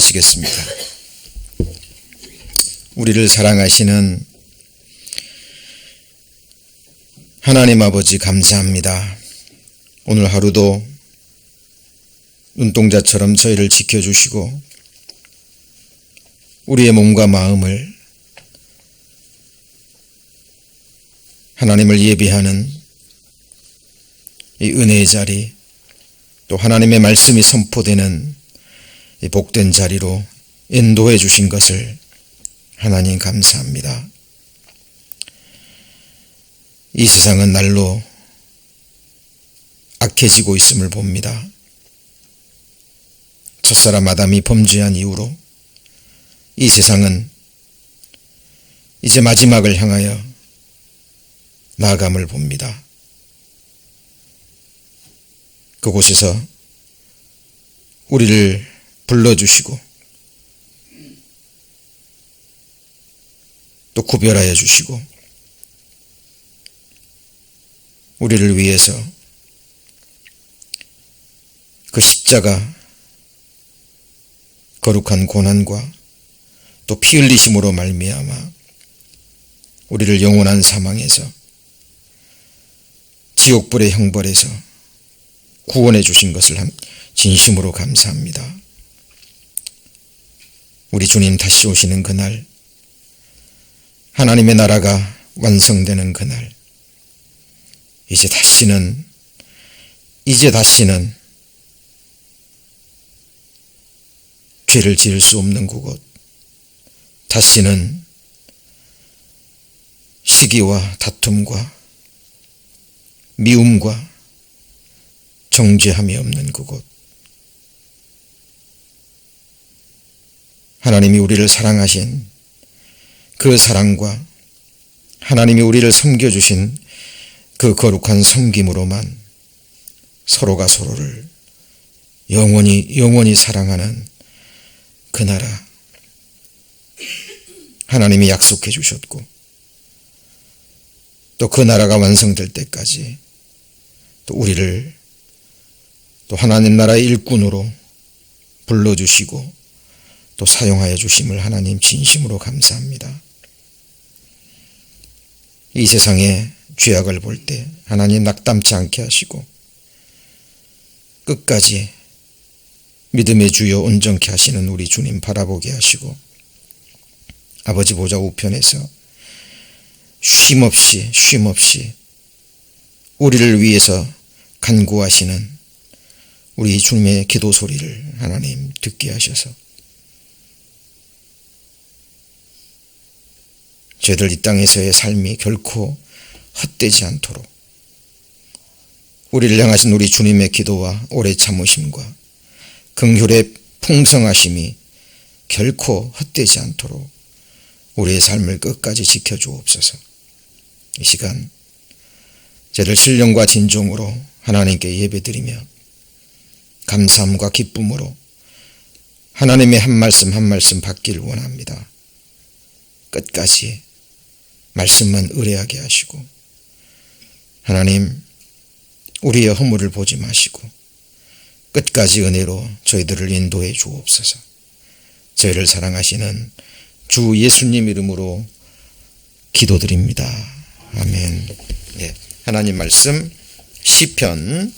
기도하시겠습니다. 우리를 사랑하시는 하나님 아버지 감사합니다. 오늘 하루도 눈동자처럼 저희를 지켜주시고 우리의 몸과 마음을 하나님을 예비하는 이 은혜의 자리, 또 하나님의 말씀이 선포되는 이 복된 자리로 인도해 주신 것을 하나님 감사합니다. 이 세상은 날로 악해지고 있음을 봅니다. 첫사람 아담이 범죄한 이후로 이 세상은 이제 마지막을 향하여 나아감을 봅니다. 그곳에서 우리를 불러주시고 또 구별하여 주시고 우리를 위해서 그 십자가 거룩한 고난과 또 피 흘리심으로 말미암아 우리를 영원한 사망에서 지옥불의 형벌에서 구원해 주신 것을 진심으로 감사합니다. 우리 주님 다시 오시는 그날, 하나님의 나라가 완성되는 그날, 이제 다시는 죄를 지을 수 없는 그곳, 다시는 시기와 다툼과 미움과 정죄함이 없는 그곳, 하나님이 우리를 사랑하신 그 사랑과 하나님이 우리를 섬겨주신 그 거룩한 섬김으로만 서로가 서로를 영원히 사랑하는 그 나라, 하나님이 약속해 주셨고 또 그 나라가 완성될 때까지 또 우리를 또 하나님 나라의 일꾼으로 불러주시고 또 사용하여 주심을 하나님 진심으로 감사합니다. 이 세상의 죄악을 볼 때 하나님 낙담치 않게 하시고 끝까지 믿음의 주여 온전케 하시는 우리 주님 바라보게 하시고 아버지 보좌 우편에서 쉼없이 우리를 위해서 간구하시는 우리 주님의 기도 소리를 하나님 듣게 하셔서 저희들 이 땅에서의 삶이 결코 헛되지 않도록 우리를 향하신 우리 주님의 기도와 오래 참으심과 긍휼의 풍성하심이 결코 헛되지 않도록 우리의 삶을 끝까지 지켜주옵소서. 이 시간 저희들 신령과 진정으로 하나님께 예배드리며 감사함과 기쁨으로 하나님의 한 말씀 한 말씀 받기를 원합니다. 끝까지 말씀만 의뢰하게 하시고 하나님 우리의 허물을 보지 마시고 끝까지 은혜로 저희들을 인도해 주옵소서. 저희를 사랑하시는 주 예수님 이름으로 기도드립니다. 아멘. 네, 하나님 말씀 시편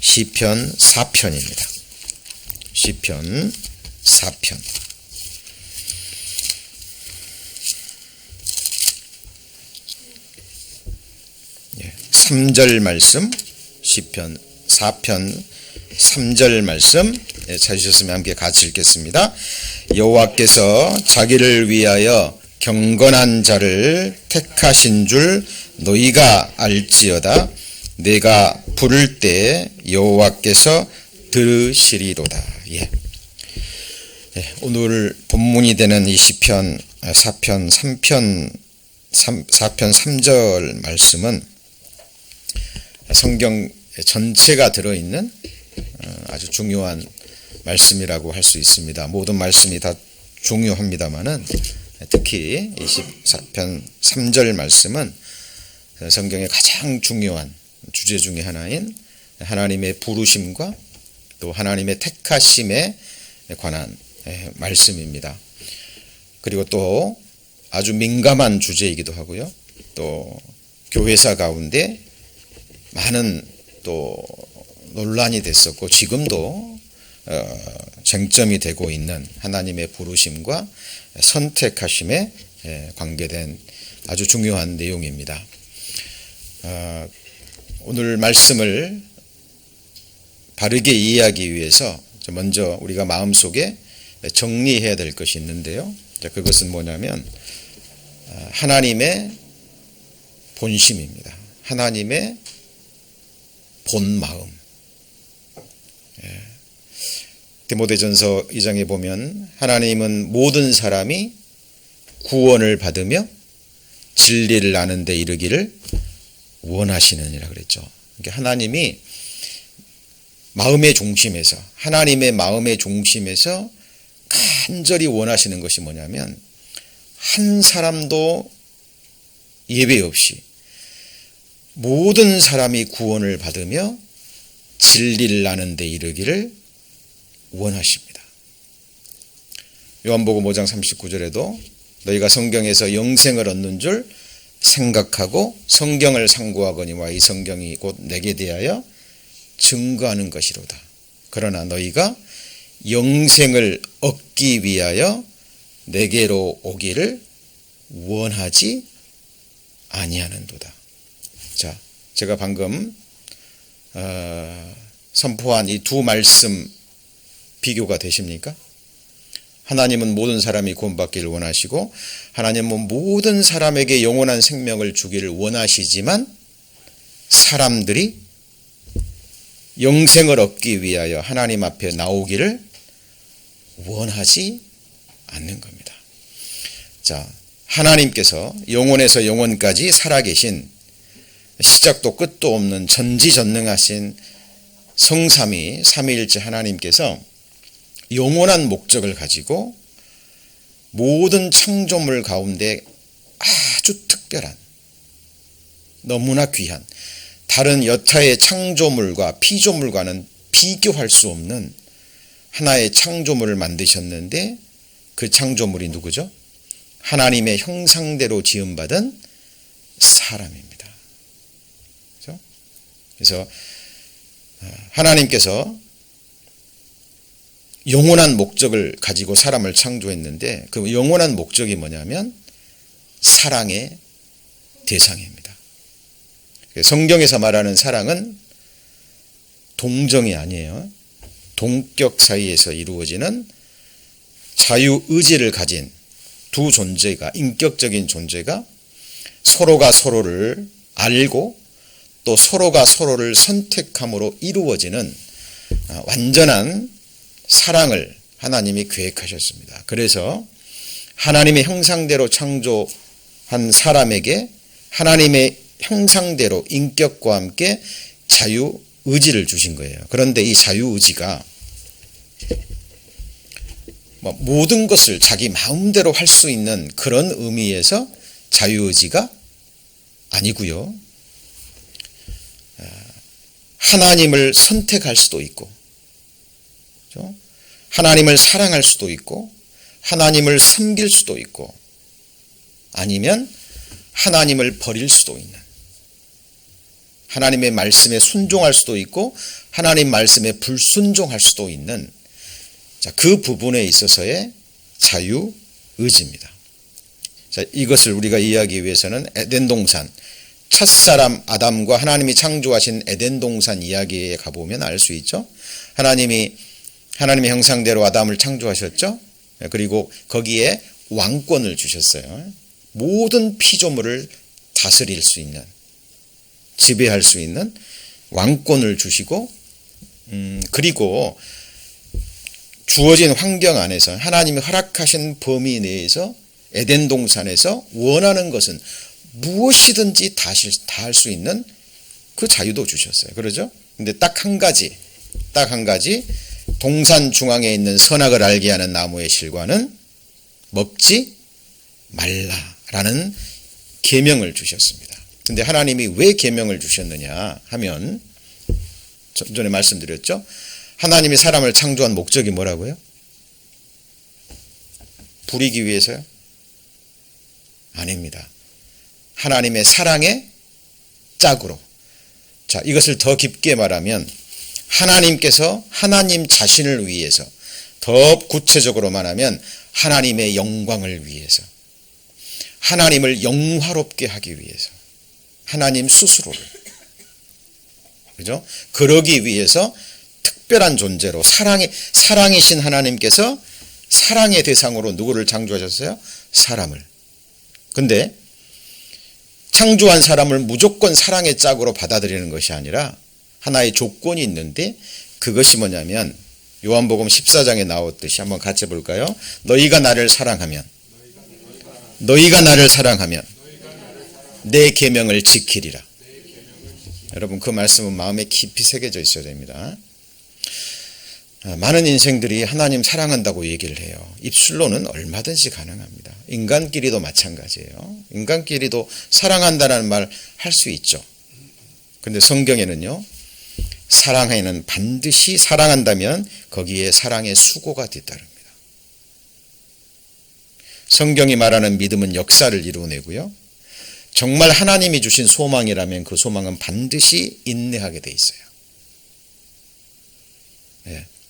4편입니다. 시편 4편. 3절 말씀, 시편 4편 3절 말씀 찾으셨으면 함께 같이 읽겠습니다. 여호와께서 자기를 위하여 경건한 자를 택하신 줄 너희가 알지어다. 내가 부를 때 여호와께서 들으시리로다. 오늘 본문이 되는 이 시편 4편 3절 말씀은 성경 전체가 들어있는 아주 중요한 말씀이라고 할 수 있습니다. 모든 말씀이 다 중요합니다만은 특히 24편 3절 말씀은 성경의 가장 중요한 주제 중에 하나인 하나님의 부르심과 또 하나님의 택하심에 관한 말씀입니다. 그리고 또 아주 민감한 주제이기도 하고요. 또 교회사 가운데 많은 또 논란이 됐었고 지금도 쟁점이 되고 있는 하나님의 부르심과 선택하심에 관계된 아주 중요한 내용입니다. 오늘 말씀을 바르게 이해하기 위해서 먼저 우리가 마음속에 정리해야 될 것이 있는데요. 그것은 뭐냐면 하나님의 본심입니다. 하나님의 본마음. 디모데전서 2장에 보면 하나님은 모든 사람이 구원을 받으며 진리를 아는 데 이르기를 원하시느니라 그랬죠. 그러니까 하나님이 마음의 중심에서, 하나님의 마음의 중심에서 간절히 원하시는 것이 뭐냐면 한 사람도 예외 없이 모든 사람이 구원을 받으며 진리를 아는 데 이르기를 원하십니다. 요한복음 5장 39절에도 너희가 성경에서 영생을 얻는 줄 생각하고 성경을 상고하거니와 이 성경이 곧 내게 대하여 증거하는 것이로다. 그러나 너희가 영생을 얻기 위하여 내게로 오기를 원하지 아니하는도다. 자, 제가 방금 선포한 이 두 말씀 비교가 되십니까? 하나님은 모든 사람이 구원받기를 원하시고 하나님은 모든 사람에게 영원한 생명을 주기를 원하시지만 사람들이 영생을 얻기 위하여 하나님 앞에 나오기를 원하지 않는 겁니다. 자, 하나님께서 영원에서 영원까지 살아계신 시작도 끝도 없는 전지전능하신 성삼위 삼위일체 하나님께서 영원한 목적을 가지고 모든 창조물 가운데 아주 특별한, 너무나 귀한, 다른 여타의 창조물과 피조물과는 비교할 수 없는 하나의 창조물을 만드셨는데 그 창조물이 누구죠? 하나님의 형상대로 지음받은 사람입니다. 그렇죠? 그래서 하나님께서 영원한 목적을 가지고 사람을 창조했는데 그 영원한 목적이 뭐냐면 사랑의 대상입니다. 성경에서 말하는 사랑은 동정이 아니에요. 동격 사이에서 이루어지는 자유의지를 가진 두 존재가, 인격적인 존재가 서로가 서로를 알고 또 서로가 서로를 선택함으로 이루어지는 완전한 사랑을 하나님이 계획하셨습니다. 그래서 하나님의 형상대로 창조한 사람에게 하나님의 형상대로 인격과 함께 자유의지를 주신 거예요. 그런데 이 자유의지가 모든 것을 자기 마음대로 할 수 있는 그런 의미에서 자유의지가 아니고요. 하나님을 선택할 수도 있고, 하나님을 사랑할 수도 있고, 하나님을 섬길 수도 있고, 아니면 하나님을 버릴 수도 있는, 하나님의 말씀에 순종할 수도 있고 하나님 말씀에 불순종할 수도 있는, 자, 그 부분에 있어서의 자유의지입니다. 자, 이것을 우리가 이해하기 위해서는 에덴 동산, 첫사람 아담과 하나님이 창조하신 에덴 동산 이야기에 가보면 알 수 있죠. 하나님의 형상대로 아담을 창조하셨죠. 그리고 거기에 왕권을 주셨어요. 모든 피조물을 다스릴 수 있는, 지배할 수 있는 왕권을 주시고, 그리고 주어진 환경 안에서 하나님이 허락하신 범위 내에서 에덴 동산에서 원하는 것은 무엇이든지 다 할 수 있는 그 자유도 주셨어요. 그러죠? 근데 딱 한 가지 동산 중앙에 있는 선악을 알게 하는 나무의 실과는 먹지 말라라는 계명을 주셨습니다. 근데 하나님이 왜 계명을 주셨느냐 하면, 좀 전에 말씀드렸죠. 하나님이 사람을 창조한 목적이 뭐라고요? 부리기 위해서요? 아닙니다. 하나님의 사랑의 짝으로. 자, 이것을 더 깊게 말하면 하나님께서 하나님 자신을 위해서, 더 구체적으로 말하면 하나님의 영광을 위해서, 하나님을 영화롭게 하기 위해서, 하나님 스스로를, 그죠? 그러기 위해서 특별한 존재로 사랑이신 하나님께서 사랑의 대상으로 누구를 창조하셨어요? 사람을. 근데 창조한 사람을 무조건 사랑의 짝으로 받아들이는 것이 아니라 하나의 조건이 있는데, 그것이 뭐냐면 요한복음 14장에 나왔듯이 한번 같이 볼까요? 너희가 나를 사랑하면 내 계명을 지키리라. 여러분, 그 말씀은 마음에 깊이 새겨져 있어야 됩니다. 많은 인생들이 하나님 사랑한다고 얘기를 해요. 입술로는 얼마든지 가능합니다. 인간끼리도 마찬가지예요. 인간끼리도 사랑한다는 말 할 수 있죠. 그런데 성경에는요, 사랑에는 반드시 사랑한다면 거기에 사랑의 수고가 뒤따릅니다. 성경이 말하는 믿음은 역사를 이루어내고요, 정말 하나님이 주신 소망이라면 그 소망은 반드시 인내하게 돼 있어요.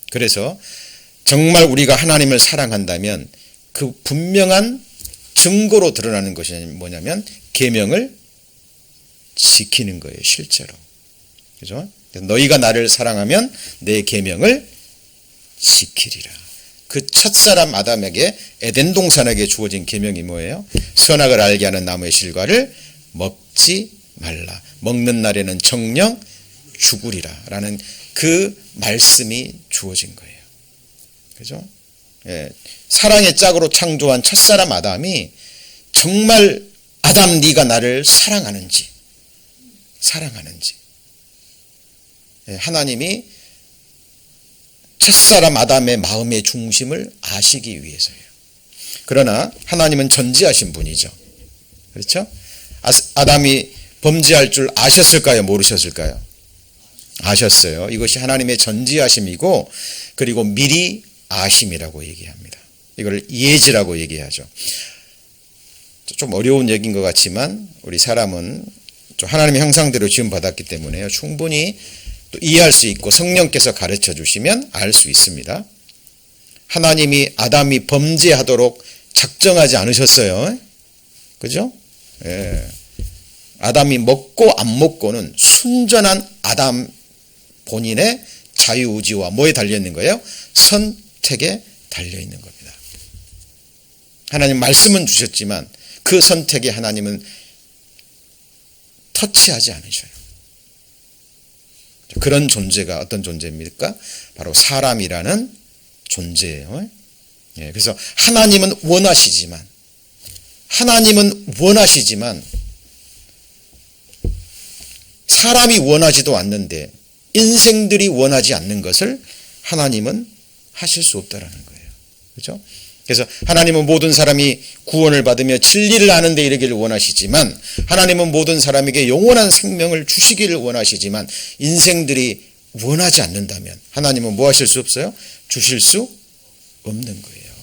그래서 정말 우리가 하나님을 사랑한다면 그 분명한 증거로 드러나는 것이 뭐냐면 계명을 지키는 거예요. 실제로. 그죠? 너희가 나를 사랑하면 내 계명을 지키리라. 그 첫사람 아담에게 에덴 동산에게 주어진 계명이 뭐예요? 선악을 알게 하는 나무의 실과를 먹지 말라. 먹는 날에는 정령 죽으리라 라는 그 말씀이 주어진 거예요. 그죠? 예. 사랑의 짝으로 창조한 첫사람 아담이 정말 아담 네가 나를 사랑하는지 예. 하나님이 첫사람 아담의 마음의 중심을 아시기 위해서예요. 그러나 하나님은 전지하신 분이죠. 그렇죠? 아담이 범죄할 줄 아셨을까요? 모르셨을까요? 아셨어요. 이것이 하나님의 전지하심이고, 그리고 미리 아심이라고 얘기합니다. 이걸 예지라고 얘기하죠. 좀 어려운 얘기인 것 같지만 우리 사람은 좀 하나님의 형상대로 지음받았기 때문에요, 충분히 또 이해할 수 있고 성령께서 가르쳐 주시면 알 수 있습니다. 하나님이 아담이 범죄하도록 작정하지 않으셨어요. 그죠? 예. 아담이 먹고 안 먹고는 순전한 아담 본인의 자유의지와 뭐에 달려있는 거예요? 선택에 달려있는 겁니다. 하나님 말씀은 주셨지만 그 선택에 하나님은 터치하지 않으셔요. 그런 존재가 어떤 존재입니까? 바로 사람이라는 존재예요. 예, 그래서 하나님은 원하시지만 사람이 원하지도 않는데 인생들이 원하지 않는 것을 하나님은 하실 수 없다라는 거예요. 그렇죠? 그래서 하나님은 모든 사람이 구원을 받으며 진리를 아는 데 이르기를 원하시지만, 하나님은 모든 사람에게 영원한 생명을 주시기를 원하시지만, 인생들이 원하지 않는다면 하나님은 뭐 하실 수 없어요? 주실 수 없는 거예요.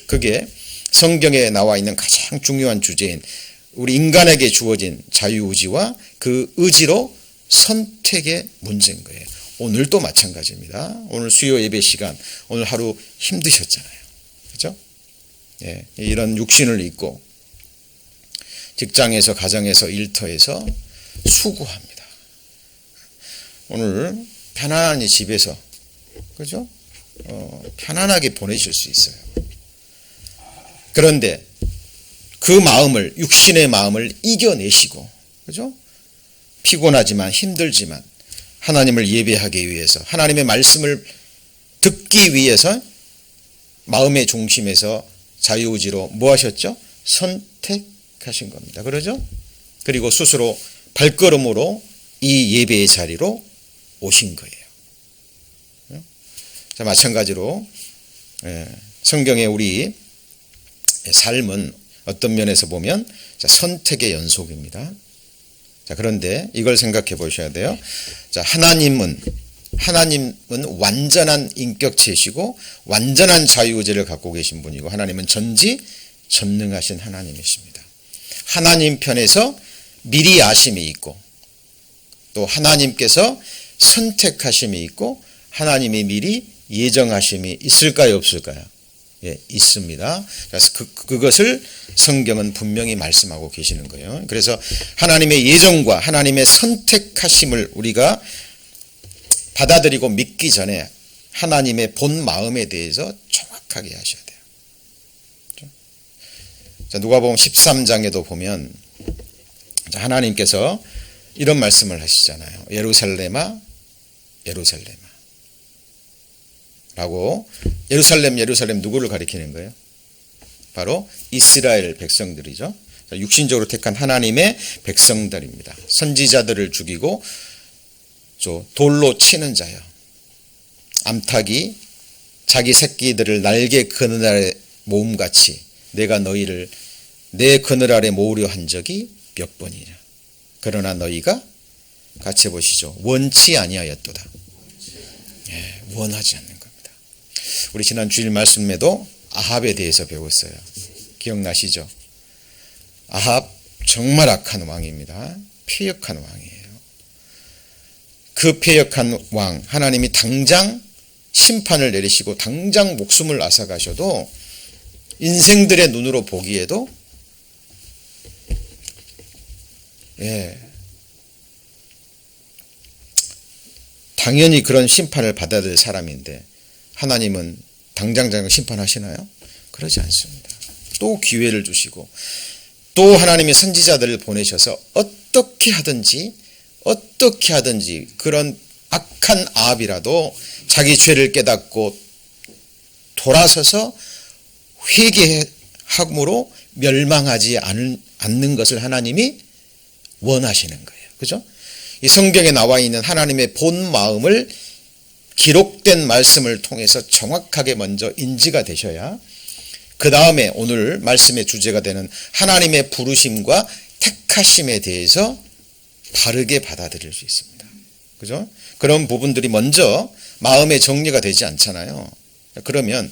그게 성경에 나와 있는 가장 중요한 주제인 우리 인간에게 주어진 자유의지와 그 의지로 선택의 문제인 거예요. 오늘도 마찬가지입니다. 오늘 수요 예배 시간, 오늘 하루 힘드셨잖아요. 그렇죠? 예, 이런 육신을 입고 직장에서, 가정에서, 일터에서 수고합니다. 오늘 편안히 집에서, 그죠? 편안하게 보내실 수 있어요. 그런데 그 마음을, 육신의 마음을 이겨내시고, 그죠? 피곤하지만 힘들지만 하나님을 예배하기 위해서, 하나님의 말씀을 듣기 위해서 마음의 중심에서 자유의지로 뭐 하셨죠? 선택하신 겁니다. 그러죠? 그리고 스스로 발걸음으로 이 예배의 자리로 오신 거예요. 자, 마찬가지로 성경의 우리 삶은 어떤 면에서 보면 선택의 연속입니다. 자, 그런데 이걸 생각해 보셔야 돼요. 자, 하나님은 하나님은 완전한 인격체시고 완전한 자유의지를 갖고 계신 분이고 하나님은 전지전능하신 하나님이십니다. 하나님 편에서 미리 아심이 있고 또 하나님께서 선택하심이 있고 하나님이 미리 예정하심이 있을까요, 없을까요? 예, 있습니다. 그래서 그것을 성경은 분명히 말씀하고 계시는 거예요. 그래서 하나님의 예정과 하나님의 선택하심을 우리가 받아들이고 믿기 전에 하나님의 본 마음에 대해서 정확하게 하셔야 돼요. 자, 누가복음 13장에도 보면 하나님께서 이런 말씀을 하시잖아요. 예루살렘아 예루살렘아 라고. 예루살렘 누구를 가리키는 거예요? 바로 이스라엘 백성들이죠. 육신적으로 택한 하나님의 백성들입니다. 선지자들을 죽이고 돌로 치는 자요. 암탉이 자기 새끼들을 날개 그늘 아래 모음같이 내가 너희를 내 그늘 아래 모으려 한 적이 몇 번이냐. 그러나 너희가 같이 보시죠. 원치 아니하였도다. 예, 원하지 않는 겁니다. 우리 지난 주일 말씀에도 아합에 대해서 배웠어요. 기억나시죠? 아합 정말 악한 왕입니다. 패역한 왕이에요. 그 패역한 왕 하나님이 당장 심판을 내리시고 당장 목숨을 앗아가셔도 인생들의 눈으로 보기에도 당연히 그런 심판을 받아야 될 사람인데 하나님은 당장 심판하시나요? 그러지 않습니다. 또 기회를 주시고 또 하나님이 선지자들을 보내셔서 어떻게 하든지 그런 악한 아합이라도 자기 죄를 깨닫고 돌아서서 회개함으로 멸망하지 않는 것을 하나님이 원하시는 거예요. 그죠? 이 성경에 나와 있는 하나님의 본 마음을 기록된 말씀을 통해서 정확하게 먼저 인지가 되셔야 그 다음에 오늘 말씀의 주제가 되는 하나님의 부르심과 택하심에 대해서 바르게 받아들일 수 있습니다. 그죠? 그런 부분들이 먼저 마음의 정리가 되지 않잖아요. 그러면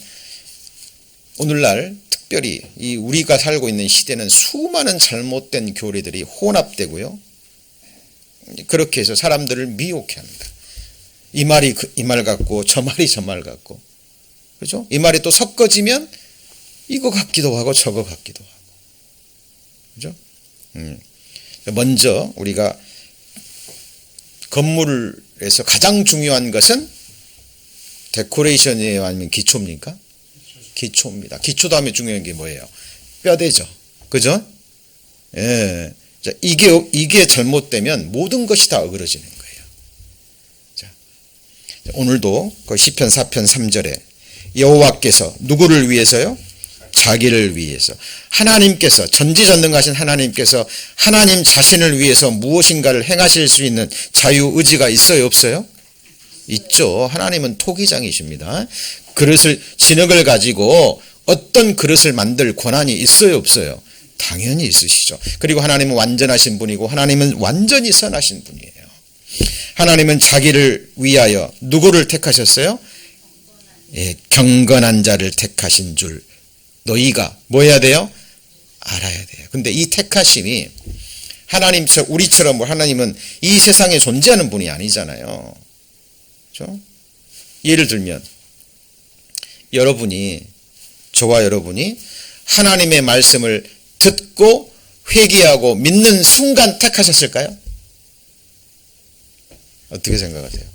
오늘날 특별히 이 우리가 살고 있는 시대는 수많은 잘못된 교리들이 혼합되고요. 그렇게 해서 사람들을 미혹해 합니다. 이 말이 이 말 같고 저 말이 저 말 같고, 그죠? 이 말이 또 섞어지면 이거 같기도 하고 저거 같기도 하고, 그죠? 먼저 우리가 건물에서 가장 중요한 것은 데코레이션이에요, 아니면 기초입니까? 기초입니다. 기초 다음에 중요한 게 뭐예요? 뼈대죠, 그죠? 예. 자, 이게 잘못되면 모든 것이 다 어그러지는 거예요. 자, 오늘도 그 시편 4편 3절에 여호와께서 누구를 위해서요? 자기를 위해서. 하나님께서, 전지전능하신 하나님께서 하나님 자신을 위해서 무엇인가를 행하실 수 있는 자유의지가 있어요, 없어요? 있죠. 하나님은 토기장이십니다. 진흙을 가지고 어떤 그릇을 만들 권한이 있어요, 없어요? 당연히 있으시죠. 그리고 하나님은 완전하신 분이고 하나님은 완전히 선하신 분이에요. 하나님은 자기를 위하여 누구를 택하셨어요? 예, 경건한 자를 택하신 줄 너희가 뭐 해야 돼요? 알아야 돼요. 근데 이 택하심이 우리처럼 하나님은 이 세상에 존재하는 분이 아니잖아요. 그렇죠? 예를 들면 저와 여러분이 하나님의 말씀을 듣고 회개하고 믿는 순간 택하셨을까요? 어떻게 생각하세요?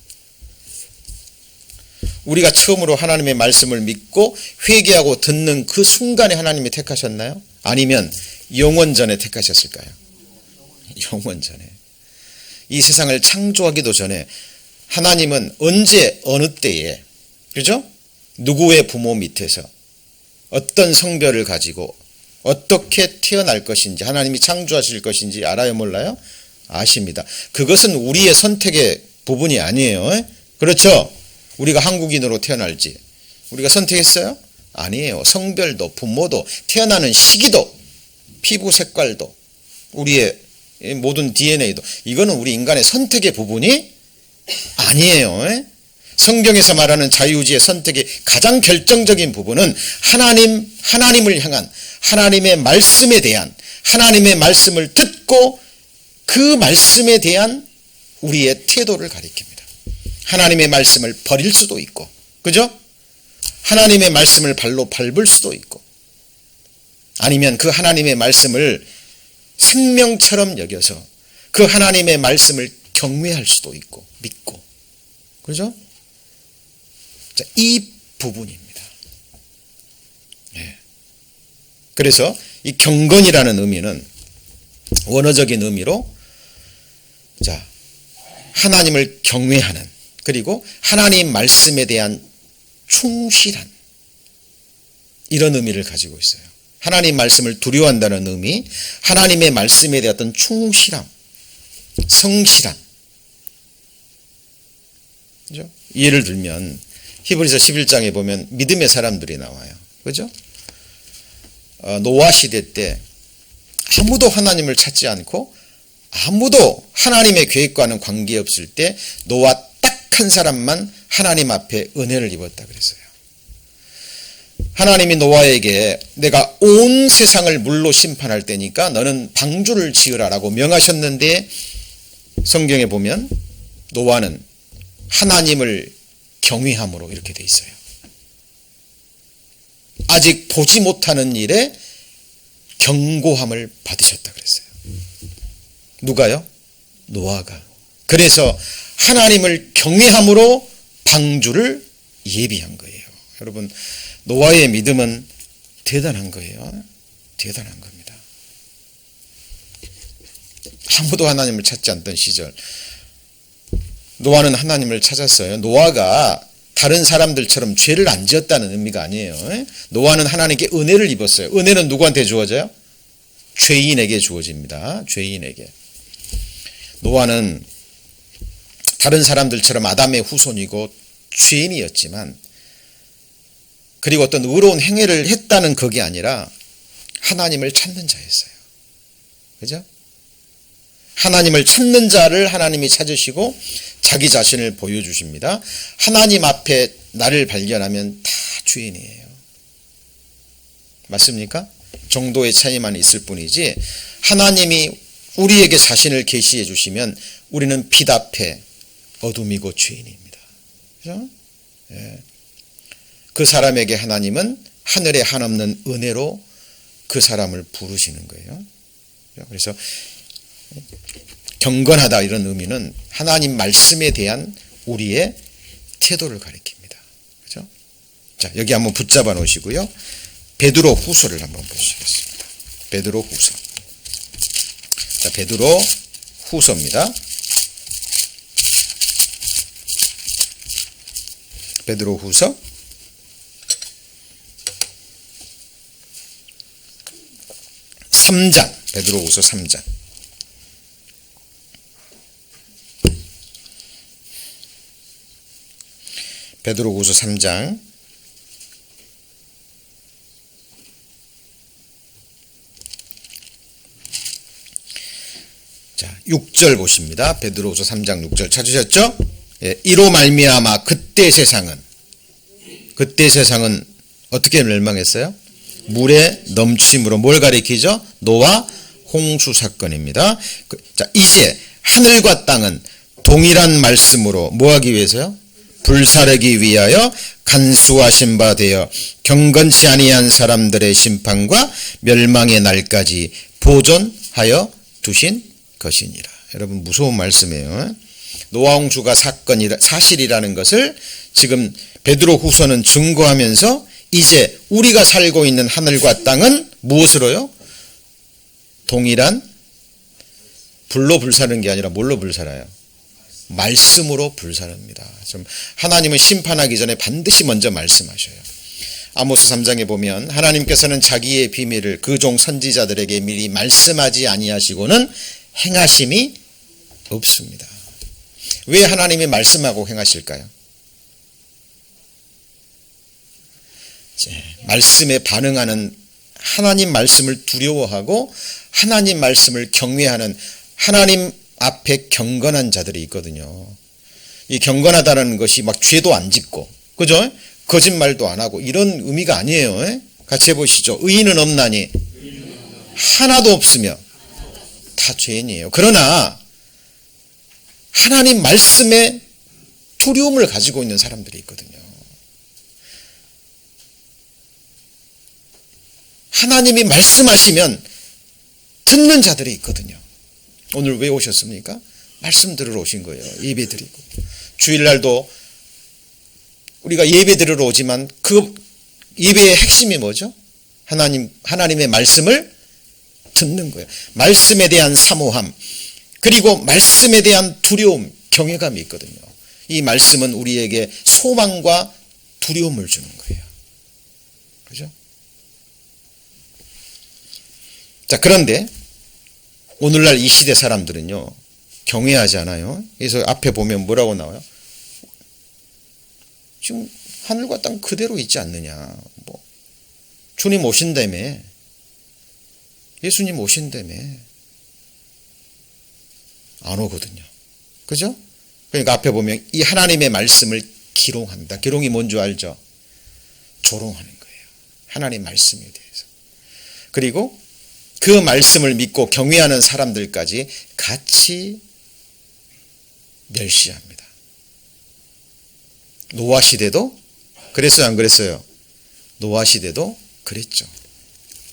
우리가 처음으로 하나님의 말씀을 믿고 회개하고 듣는 그 순간에 하나님이 택하셨나요? 아니면 영원 전에 택하셨을까요? 영원 전에. 이 세상을 창조하기도 전에 하나님은 언제 어느 때에, 그죠? 누구의 부모 밑에서 어떤 성별을 가지고 어떻게 태어날 것인지 하나님이 창조하실 것인지 알아요, 몰라요? 아십니다. 그것은 우리의 선택의 부분이 아니에요. 그렇죠? 우리가 한국인으로 태어날지 우리가 선택했어요? 아니에요. 성별도 부모도 태어나는 시기도 피부 색깔도 우리의 모든 DNA도 이거는 우리 인간의 선택의 부분이 아니에요. 성경에서 말하는 자유의지의 선택의 가장 결정적인 부분은 하나님을 향한 하나님의 말씀에 대한, 하나님의 말씀을 듣고 그 말씀에 대한 우리의 태도를 가리킵니다. 하나님의 말씀을 버릴 수도 있고, 그죠? 하나님의 말씀을 발로 밟을 수도 있고, 아니면 그 하나님의 말씀을 생명처럼 여겨서 그 하나님의 말씀을 경외할 수도 있고, 믿고, 그죠? 자, 이 부분입니다. 예. 그래서 이 경건이라는 의미는 원어적인 의미로, 자, 하나님을 경외하는, 그리고 하나님 말씀에 대한 충실한, 이런 의미를 가지고 있어요. 하나님 말씀을 두려워한다는 의미, 하나님의 말씀에 대한 어떤 충실함, 성실함. 그죠? 예를 들면 히브리서 11장에 보면 믿음의 사람들이 나와요. 그죠? 노아 시대 때 아무도 하나님을 찾지 않고 아무도 하나님의 계획과는 관계없을 때 노아 딱 한 사람만 하나님 앞에 은혜를 입었다 그랬어요. 하나님이 노아에게 내가 온 세상을 물로 심판할 때니까 너는 방주를 지으라라고 명하셨는데, 성경에 보면 노아는 하나님을 경외함으로 이렇게 돼 있어요. 아직 보지 못하는 일에 경고함을 받으셨다 그랬어요. 누가요? 노아가. 그래서 하나님을 경외함으로 방주를 예비한 거예요. 여러분, 노아의 믿음은 대단한 거예요. 대단한 겁니다. 아무도 하나님을 찾지 않던 시절 노아는 하나님을 찾았어요. 노아가 다른 사람들처럼 죄를 안 지었다는 의미가 아니에요. 노아는 하나님께 은혜를 입었어요. 은혜는 누구한테 주어져요? 죄인에게 주어집니다. 죄인에게. 노아는 다른 사람들처럼 아담의 후손이고 죄인이었지만, 그리고 어떤 의로운 행위를 했다는 그게 아니라 하나님을 찾는 자였어요. 그죠? 하나님을 찾는 자를 하나님이 찾으시고 자기 자신을 보여주십니다. 하나님 앞에 나를 발견하면 다 죄인이에요. 맞습니까? 정도의 차이만 있을 뿐이지, 하나님이 우리에게 자신을 계시해 주시면 우리는 빛 앞에 어둠이고 죄인입니다. 그죠? 예. 그 사람에게 하나님은 하늘에 한없는 은혜로 그 사람을 부르시는 거예요. 그래서 경건하다, 이런 의미는 하나님 말씀에 대한 우리의 태도를 가리킵니다. 그죠? 자, 여기 한번 붙잡아 놓으시고요. 베드로 후서를 한번 보시겠습니다. 베드로 후서. 자, 베드로 후서입니다. 베드로 후서 3장, 베드로 후서 3장. 베드로 후서 3장 6절 보십니다. 베드로 후서 3장 6절 찾으셨죠? 예, 이로 말미암아 그때 세상은 어떻게 멸망했어요? 물의 넘침으로. 뭘 가리키죠? 노아 홍수 사건입니다. 자, 이제 하늘과 땅은 동일한 말씀으로 뭐 하기 위해서요? 불사르기 위하여 간수하신 바 되어 경건치 아니한 사람들의 심판과 멸망의 날까지 보존하여 두신 것이니라. 여러분, 무서운 말씀이에요. 노아 홍수가 사실이라는 것을 지금 베드로 후서는 증거하면서, 이제 우리가 살고 있는 하늘과 땅은 무엇으로요? 동일한 불로 불사르는 게 아니라 뭘로 불살아요? 말씀으로 불사릅니다. 좀 하나님은 심판하기 전에 반드시 먼저 말씀하셔요. 아모스 3장에 보면 하나님께서는 자기의 비밀을 그 종 선지자들에게 미리 말씀하지 아니하시고는 행하심이 없습니다. 왜 하나님이 말씀하고 행하실까요? 말씀에 반응하는, 하나님 말씀을 두려워하고 하나님 말씀을 경외하는, 하나님 앞에 경건한 자들이 있거든요. 이 경건하다는 것이 막 죄도 안 짓고, 그죠? 거짓말도 안 하고 이런 의미가 아니에요. 같이 해보시죠. 의인은 없나니 하나도 없으며 다 죄인이에요. 그러나 하나님 말씀에 두려움을 가지고 있는 사람들이 있거든요. 하나님이 말씀하시면 듣는 자들이 있거든요. 오늘 왜 오셨습니까? 말씀 들으러 오신 거예요. 예배 드리고. 주일날도 우리가 예배 들으러 오지만 그 예배의 핵심이 뭐죠? 하나님의 말씀을 듣는 거예요. 말씀에 대한 사모함, 그리고 말씀에 대한 두려움, 경외감이 있거든요. 이 말씀은 우리에게 소망과 두려움을 주는 거예요. 그죠? 자, 그런데 오늘날 이 시대 사람들은요, 경외하지 않아요. 그래서 앞에 보면 뭐라고 나와요? 지금 하늘과 땅 그대로 있지 않느냐. 뭐 주님 오신다며, 예수님 오신다며. 안 오거든요. 그죠? 그러니까 앞에 보면 이 하나님의 말씀을 기롱합니다. 기롱이 뭔지 알죠? 조롱하는 거예요. 하나님 말씀에 대해서. 그리고 그 말씀을 믿고 경외하는 사람들까지 같이 멸시합니다. 노아 시대도 그랬어요, 안 그랬어요? 노아 시대도 그랬죠.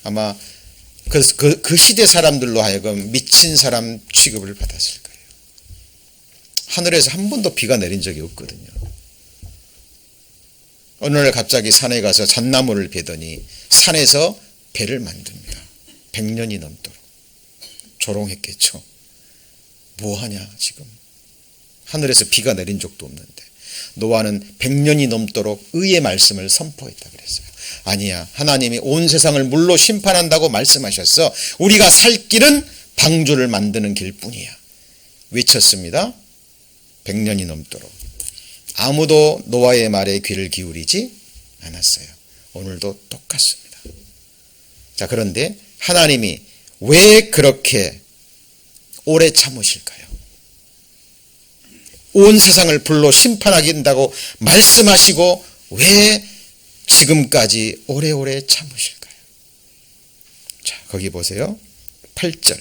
아마 그 시대 사람들로 하여금 미친 사람 취급을 받았을 거예요. 하늘에서 한 번도 비가 내린 적이 없거든요. 어느 날 갑자기 산에 가서 잣나무를 베더니 산에서 배를 만듭니다. 100년이 넘도록. 조롱했겠죠. 뭐하냐 지금. 하늘에서 비가 내린 적도 없는데. 노아는 100년이 넘도록 의의 말씀을 선포했다 그랬어요. 아니야, 하나님이 온 세상을 물로 심판한다고 말씀하셨어. 우리가 살 길은 방주를 만드는 길뿐이야. 외쳤습니다. 100년이 넘도록. 아무도 노아의 말에 귀를 기울이지 않았어요. 오늘도 똑같습니다. 자, 그런데 하나님이 왜 그렇게 오래 참으실까요? 온 세상을 불로 심판하긴다고 말씀하시고 왜 지금까지 오래오래 참으실까요? 자, 거기 보세요. 8절.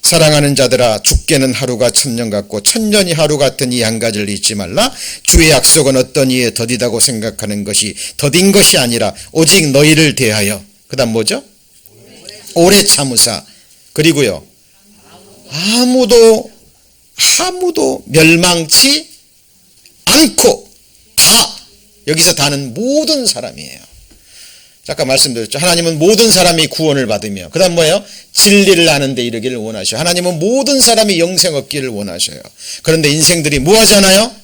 사랑하는 자들아, 죽게는 하루가 천년 같고 천년이 하루 같은 이 한 가지를 잊지 말라. 주의 약속은 어떤 이에 더디다고 생각하는 것이 더딘 것이 아니라 오직 너희를 대하여. 그 다음 뭐죠? 오래 참으사. 그리고요, 아무도 멸망치 않고. 다, 여기서 다는 모든 사람이에요. 잠깐 말씀드렸죠. 하나님은 모든 사람이 구원을 받으며, 그 다음 뭐예요? 진리를 아는 데 이르기를 원하셔요. 하나님은 모든 사람이 영생 얻기를 원하셔요. 그런데 인생들이 뭐 하잖아요?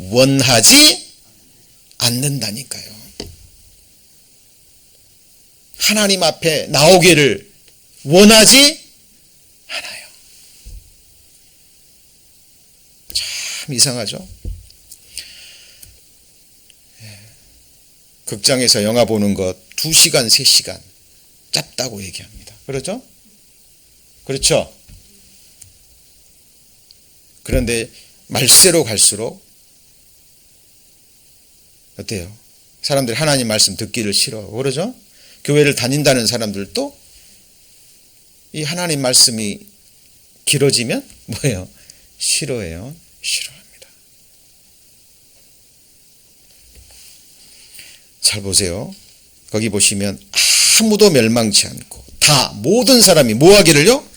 원하지 않는다니까요. 하나님 앞에 나오기를 원하지 않아요. 참 이상하죠? 극장에서 영화 보는 것 2시간, 3시간 짧다고 얘기합니다. 그렇죠? 그렇죠? 그런데 말세로 갈수록 어때요? 사람들이 하나님 말씀 듣기를 싫어하고, 그러죠? 교회를 다닌다는 사람들도 이 하나님 말씀이 길어지면 뭐예요? 싫어해요. 싫어합니다. 잘 보세요. 거기 보시면 아무도 멸망치 않고 다 모든 사람이 뭐 하기를요?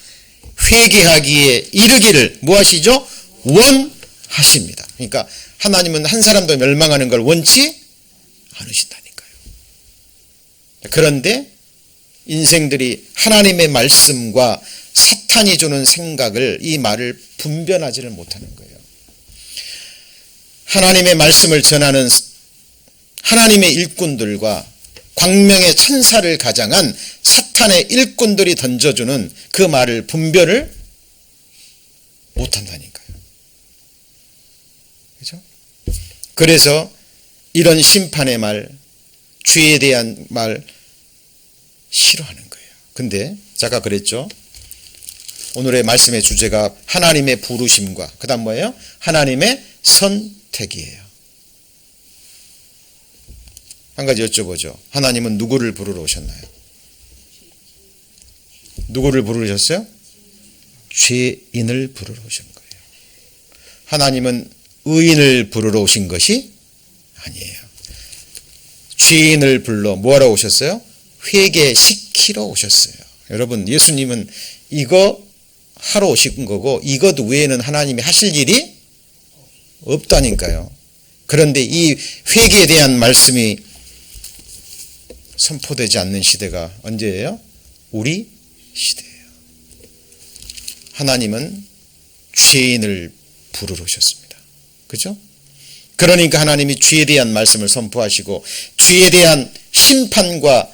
회개하기에 이르기를 뭐 하시죠? 원하십니다. 그러니까 하나님은 한 사람도 멸망하는 걸 원치 않으신다니까요. 그런데 인생들이 하나님의 말씀과 사탄이 주는 생각을, 이 말을 분별하지를 못하는 거예요. 하나님의 말씀을 전하는 하나님의 일꾼들과 광명의 천사를 가장한 사탄의 일꾼들이 던져주는 그 말을 분별을 못한다니까요. 그렇죠? 그래서 이런 심판의 말, 죄에 대한 말 싫어하는 거예요. 근데 제가 그랬죠. 오늘의 말씀의 주제가 하나님의 부르심과 그 다음 뭐예요? 하나님의 선택이에요. 한 가지 여쭤보죠. 하나님은 누구를 부르러 오셨나요? 누구를 부르셨어요? 죄인을 부르러 오신 거예요. 하나님은 의인을 부르러 오신 것이 아니에요. 죄인을 불러 뭐하러 오셨어요? 회개시키러 오셨어요. 여러분, 예수님은 이거 하러 오신 거고 이것 외에는 하나님이 하실 일이 없다니까요. 그런데 이 회개에 대한 말씀이 선포되지 않는 시대가 언제예요? 우리 시대예요. 하나님은 죄인을 부르러 오셨습니다. 그죠? 그러니까 하나님이 죄에 대한 말씀을 선포하시고 죄에 대한 심판과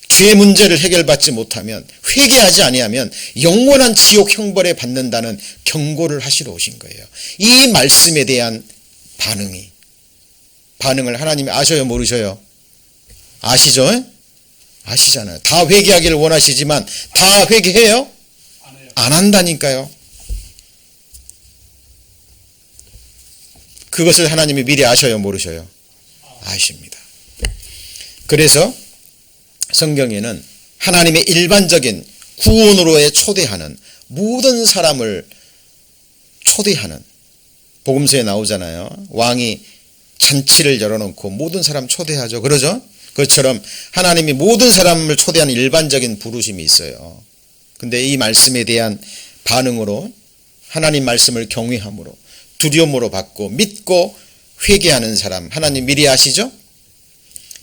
죄 문제를 해결받지 못하면, 회개하지 아니하면 영원한 지옥 형벌에 받는다는 경고를 하시러 오신 거예요. 이 말씀에 대한 반응을 하나님이 아셔요, 모르셔요? 아시죠? 아시잖아요. 다 회개하기를 원하시지만 다 회개해요? 안 한다니까요. 그것을 하나님이 미리 아셔요, 모르셔요? 아십니다. 그래서 성경에는 하나님의 일반적인 구원으로의 초대하는, 모든 사람을 초대하는, 복음서에 나오잖아요. 왕이 잔치를 열어놓고 모든 사람 초대하죠. 그러죠? 그것처럼 하나님이 모든 사람을 초대하는 일반적인 부르심이 있어요. 근데 이 말씀에 대한 반응으로, 하나님 말씀을 경외함으로, 두려움으로 받고 믿고 회개하는 사람, 하나님 미리 아시죠?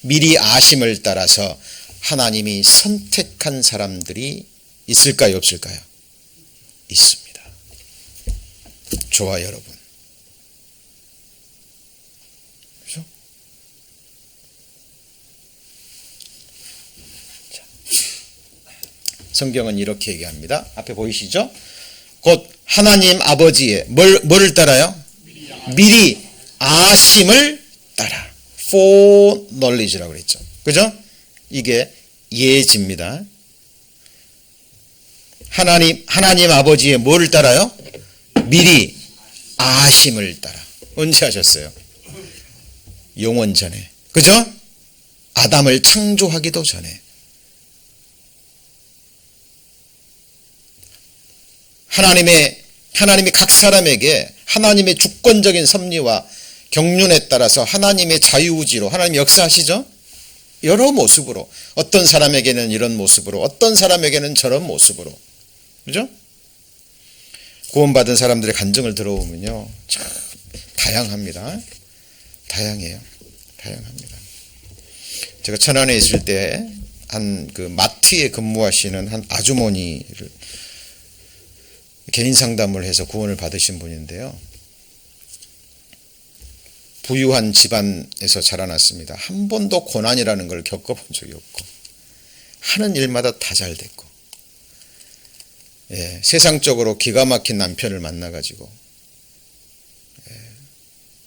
미리 아심을 따라서 하나님이 선택한 사람들이 있을까요, 없을까요? 있습니다. 좋아요, 여러분. 그렇죠? 자, 성경은 이렇게 얘기합니다. 앞에 보이시죠? 곧 하나님 아버지의 뭐를 따라요? 미리 아심을 따라. foreknowledge라고 그랬죠. 그죠? 이게 예지입니다. 하나님 아버지의 뭐를 따라요? 미리 아심을 따라. 언제 하셨어요? 영원 전에. 그죠? 아담을 창조하기도 전에. 하나님이 각 사람에게 하나님의 주권적인 섭리와 경륜에 따라서 하나님의 자유의지로 하나님이 역사하시죠? 여러 모습으로. 어떤 사람에게는 이런 모습으로, 어떤 사람에게는 저런 모습으로. 그죠? 구원받은 사람들의 간증을 들어보면요, 참 다양합니다. 다양해요. 다양합니다. 제가 천안에 있을 때 한 그 마트에 근무하시는 한 아주머니를 개인 상담을 해서 구원을 받으신 분인데요. 부유한 집안에서 자라났습니다. 한 번도 고난이라는 걸 겪어본 적이 없고, 하는 일마다 다 잘 됐고, 세상적으로 기가 막힌 남편을 만나가지고,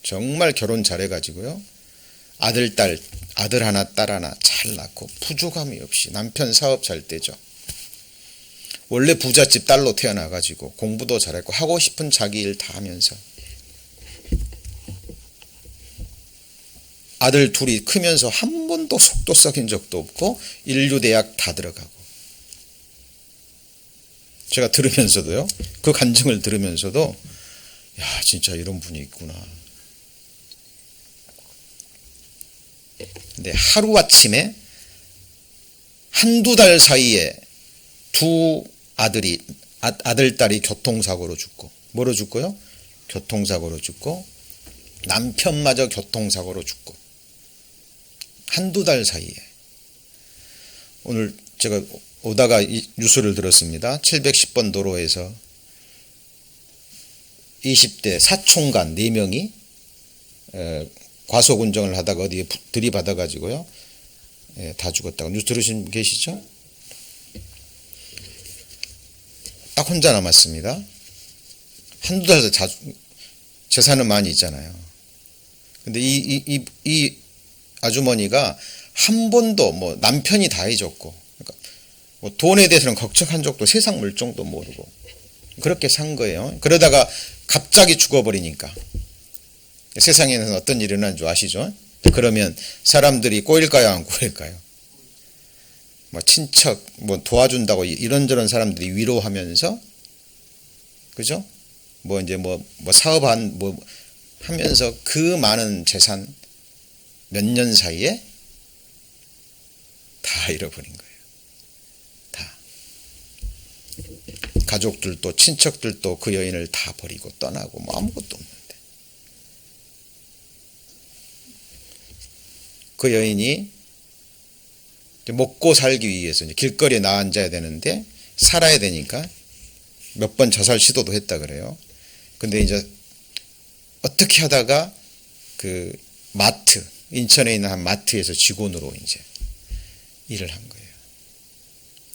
정말 결혼 잘해가지고요, 아들 하나 딸 하나 잘 낳고 부족함이 없이 남편 사업 잘 되죠. 원래 부잣집 딸로 태어나가지고 공부도 잘했고 하고 싶은 자기 일 다 하면서 아들 둘이 크면서 한 번도 속도 썩인 적도 없고 인류대학 다 들어가고. 제가 들으면서도요, 그 간증을 들으면서도 야, 진짜 이런 분이 있구나. 근데 하루아침에 한두 달 사이에 두 아들, 딸이 교통사고로 죽고, 뭐로 죽고요? 교통사고로 죽고, 남편마저 교통사고로 죽고, 한두 달 사이에. 오늘 제가 오다가 이 뉴스를 들었습니다. 710번 도로에서 20대 사총간 4명이 과속 운전을 하다가 어디에 들이받아가지고요, 다 죽었다고. 뉴스 들으신 분 계시죠? 딱 혼자 남았습니다. 한두 달에서 재산은 많이 있잖아요. 근데 이 아주머니가 한 번도 뭐 남편이 다 해줬고, 그러니까 뭐 돈에 대해서는 걱정한 적도, 세상 물정도 모르고 그렇게 산 거예요. 그러다가 갑자기 죽어버리니까 세상에는 어떤 일이 일어나는 줄 아시죠? 그러면 사람들이 꼬일까요, 안 꼬일까요? 뭐 친척 뭐 도와준다고 이런저런 사람들이 위로하면서, 그죠? 뭐 이제 뭐 사업한 뭐 하면서 그 많은 재산 몇 년 사이에 다 잃어버린 거예요. 다. 가족들도 친척들도 그 여인을 다 버리고 떠나고 뭐 아무것도 없는데, 그 여인이 먹고 살기 위해서 이제 길거리에 나앉아야 되는데 살아야 되니까 몇 번 자살 시도도 했다 그래요. 근데 이제 어떻게 하다가 그 마트, 인천에 있는 한 마트에서 직원으로 이제 일을 한 거예요.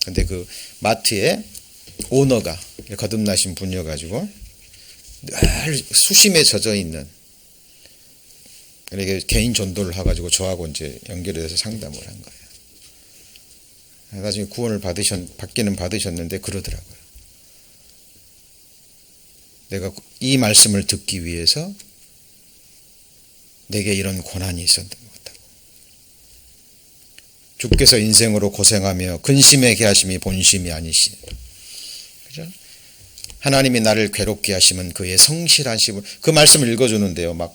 근데 그 마트에 오너가 거듭나신 분이어가지고 늘 수심에 젖어 있는, 이렇게 개인 전도를 해가지고 저하고 이제 연결해서 상담을 한 거예요. 나중에 구원을 받기는 받으셨는데 그러더라고요. 내가 이 말씀을 듣기 위해서 내게 이런 고난이 있었던 것 같다고. 주께서 인생으로 고생하며 근심하게 하심이 본심이 아니시니, 그죠? 하나님이 나를 괴롭게 하시면 그의 성실하심을, 그 말씀을 읽어주는데요, 막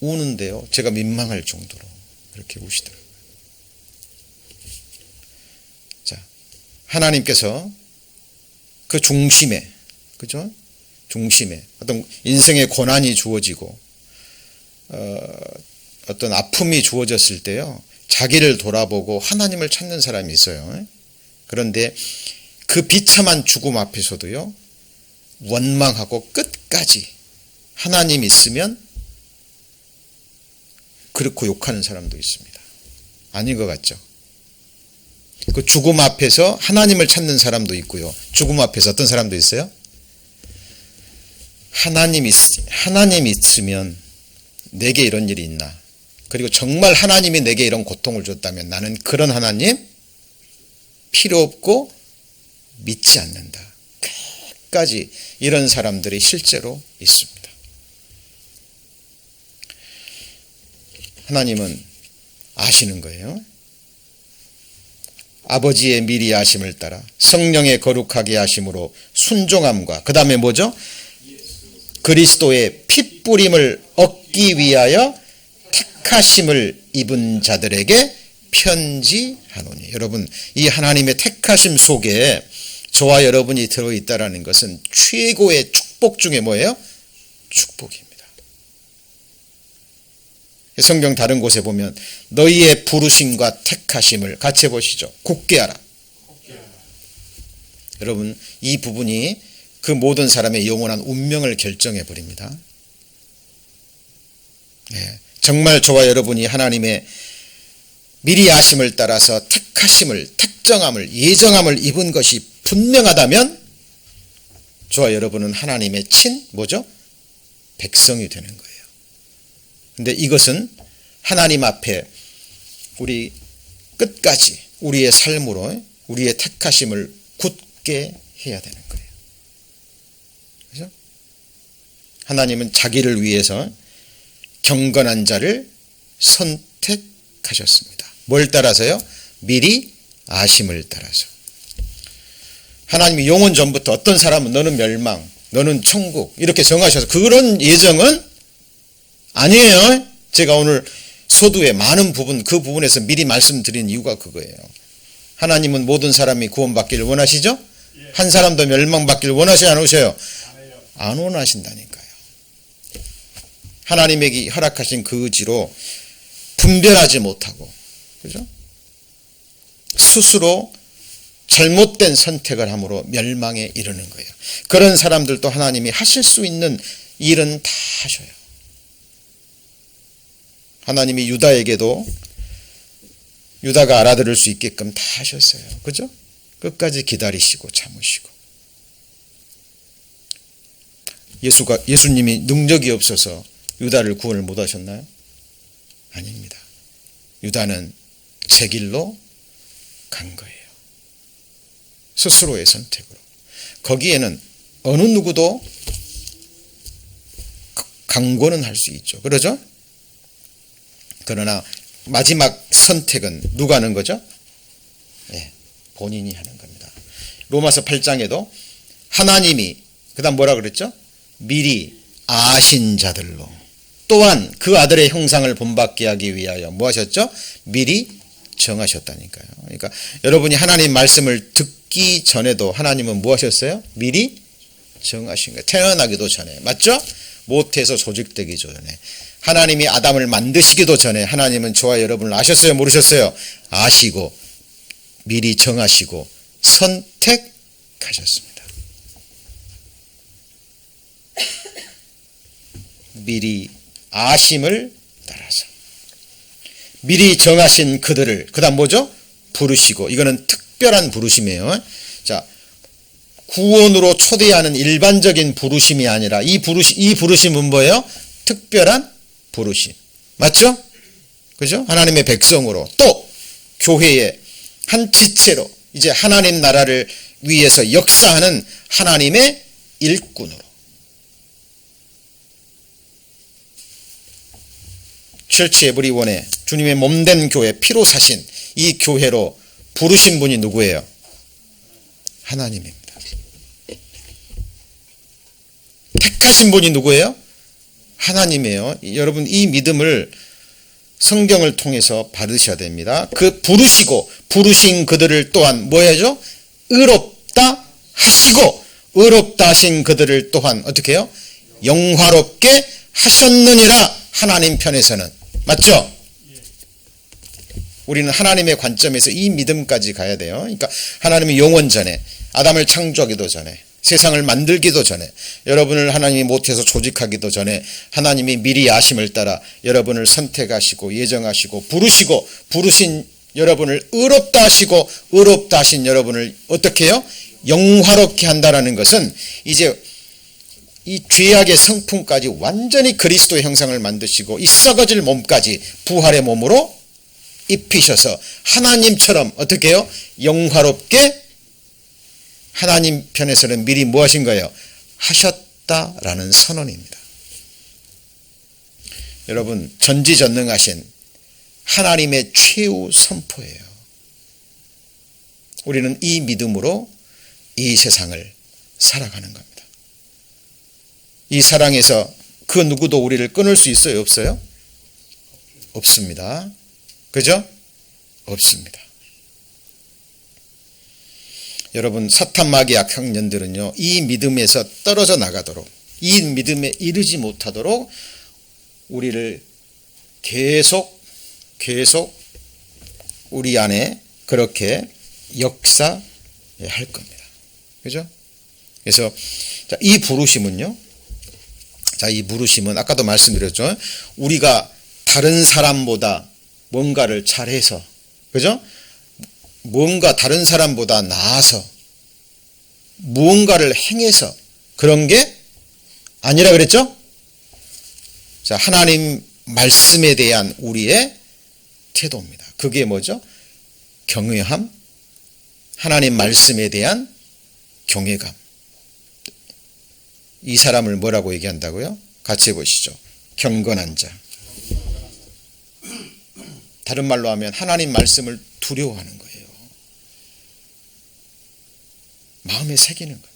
우는데요, 제가 민망할 정도로 그렇게 우시더라고요. 자, 하나님께서 그 중심에, 그죠? 중심에 어떤 인생의 고난이 주어지고 어떤 아픔이 주어졌을 때요, 자기를 돌아보고 하나님을 찾는 사람이 있어요. 그런데 그 비참한 죽음 앞에서도요, 원망하고 끝까지 하나님 있으면 그렇고 욕하는 사람도 있습니다. 아닌 것 같죠? 그 죽음 앞에서 하나님을 찾는 사람도 있고요, 죽음 앞에서 어떤 사람도 있어요? 하나님 있으면 내게 이런 일이 있나, 그리고 정말 하나님이 내게 이런 고통을 줬다면 나는 그런 하나님 필요 없고 믿지 않는다, 끝까지 이런 사람들이 실제로 있습니다. 하나님은 아시는 거예요. 아버지의 미리 아심을 따라 성령의 거룩하게 하심으로 순종함과, 그 다음에 뭐죠? 그리스도의 핏뿌림을 얻기 위하여 택하심을 입은 자들에게 편지하노니. 여러분, 이 하나님의 택하심 속에 저와 여러분이 들어있다라는 것은 최고의 축복 중에 뭐예요? 축복입니다. 성경 다른 곳에 보면 너희의 부르심과 택하심을 같이 해보시죠. 굳게 하라. 여러분, 이 부분이 그 모든 사람의 영원한 운명을 결정해 버립니다. 예, 정말 저와 여러분이 하나님의 미리 아심을 따라서 택하심을, 택정함을, 예정함을 입은 것이 분명하다면 저와 여러분은 하나님의 뭐죠? 백성이 되는 거예요. 근데 이것은 하나님 앞에 우리 끝까지 우리의 삶으로 우리의 택하심을 굳게 해야 되는 거예요. 그죠? 하나님은 자기를 위해서 경건한 자를 선택하셨습니다. 뭘 따라서요? 미리 아심을 따라서. 하나님이 영원 전부터 어떤 사람은 너는 멸망, 너는 천국 이렇게 정하셔서 그런 예정은 아니에요. 제가 오늘 소두의 많은 부분, 그 부분에서 미리 말씀드린 이유가 그거예요. 하나님은 모든 사람이 구원받기를 원하시죠? 한 사람도 멸망받기를 원하시지 않으셔요? 안 원하신다니까요. 하나님에게 허락하신 그 의지로 분별하지 못하고, 그죠? 스스로 잘못된 선택을 함으로 멸망에 이르는 거예요. 그런 사람들도 하나님이 하실 수 있는 일은 다 하셔요. 하나님이 유다에게도 유다가 알아들을 수 있게끔 다 하셨어요. 그죠? 끝까지 기다리시고 참으시고. 예수님이 능력이 없어서 유다를 구원을 못 하셨나요? 아닙니다. 유다는 제 길로 간 거예요. 스스로의 선택으로. 거기에는 어느 누구도 강구는 할 수 있죠. 그러죠? 그러나 마지막 선택은 누가 하는 거죠? 네, 본인이 하는 겁니다. 로마서 8장에도 하나님이 그 다음 뭐라 그랬죠? 미리 아신 자들로 또한 그 아들의 형상을 본받게 하기 위하여 뭐 하셨죠? 미리 정하셨다니까요. 그러니까 여러분이 하나님 말씀을 듣기 전에도 하나님은 뭐 하셨어요? 미리 정하신 거예요. 태어나기도 전에. 맞죠? 모태에서 조직되기 전에. 하나님이 아담을 만드시기도 전에 하나님은 저와 여러분을 아셨어요? 모르셨어요? 아시고 미리 정하시고 선택하셨습니다. 미리 아심을 따라서 미리 정하신 그들을 그 다음 뭐죠? 부르시고 이거는 특별한 부르심이에요. 자, 구원으로 초대하는 일반적인 부르심이 아니라 이 부르심은 뭐예요? 특별한 부르심. 맞죠? 그죠? 하나님의 백성으로 또 교회의 한 지체로 이제 하나님 나라를 위해서 역사하는 하나님의 일꾼으로 철치 에브리원의 주님의 몸된 교회 피로 사신 이 교회로 부르신 분이 누구예요? 하나님입니다. 택하신 분이 누구예요? 하나님이에요. 여러분 이 믿음을 성경을 통해서 받으셔야 됩니다. 그 부르시고 부르신 그들을 또한 뭐 해야죠? 의롭다 하시고 의롭다 하신 그들을 또한 어떻게 해요? 영화롭게 하셨느니라. 하나님 편에서는. 맞죠? 우리는 하나님의 관점에서 이 믿음까지 가야 돼요. 그러니까 하나님이 영원 전에 아담을 창조하기도 전에 세상을 만들기도 전에 여러분을 하나님이 모태에서 조직하기도 전에 하나님이 미리 아심을 따라 여러분을 선택하시고 예정하시고 부르시고 부르신 여러분을 의롭다 하시고 의롭다 하신 여러분을 어떻게 해요? 영화롭게 한다라는 것은 이제 이 죄악의 성품까지 완전히 그리스도의 형상을 만드시고 이 썩어질 몸까지 부활의 몸으로 입히셔서 하나님처럼 어떻게 해요? 영화롭게 하나님 편에서는 미리 뭐 하신 거예요? 하셨다라는 선언입니다. 여러분 전지전능하신 하나님의 최후 선포예요. 우리는 이 믿음으로 이 세상을 살아가는 겁니다. 이 사랑에서 그 누구도 우리를 끊을 수 있어요? 없어요? 없습니다. 그죠? 없습니다. 여러분 사탄 마귀 악형년들은요 이 믿음에서 떨어져 나가도록 이 믿음에 이르지 못하도록 우리를 계속 우리 안에 그렇게 역사할 겁니다. 그죠? 그래서 이 부르심은요, 이 부르심은 아까도 말씀드렸죠. 우리가 다른 사람보다 뭔가를 잘해서, 그죠? 뭔가 다른 사람보다 나아서 무언가를 행해서 그런 게 아니라 그랬죠? 자, 하나님 말씀에 대한 우리의 태도입니다. 그게 뭐죠? 경외함, 하나님 말씀에 대한 경외감. 이 사람을 뭐라고 얘기한다고요? 같이 해보시죠. 경건한 자. 다른 말로 하면 하나님 말씀을 두려워하는 거예요. 마음에 새기는 겁니다.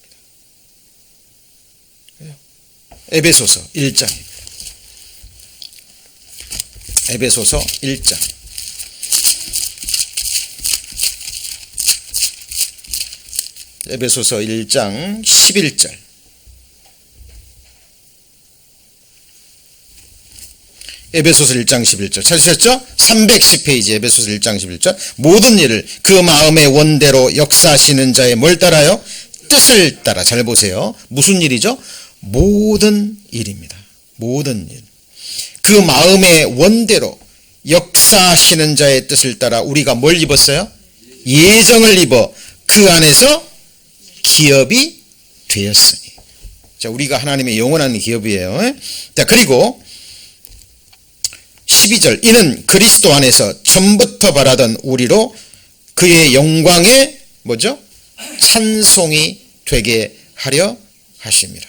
에베소서 1장입니다. 에베소서 1장. 에베소서 1장 11절. 에베소서 1장 11절 찾으셨죠? 310페이지 에베소서 1장 11절. 모든 일을 그 마음의 원대로 역사하시는 자의 뭘 따라요? 뜻을 따라. 잘 보세요. 무슨 일이죠? 모든 일입니다. 모든 일. 그 마음의 원대로 역사하시는 자의 뜻을 따라 우리가 뭘 입었어요? 예정을 입어 그 안에서 기업이 되었으니. 자, 우리가 하나님의 영원한 기업이에요. 자, 그리고 12절. 이는 그리스도 안에서 전부터 바라던 우리로 그의 영광의 뭐죠? 찬송이 되게 하려 하심이라.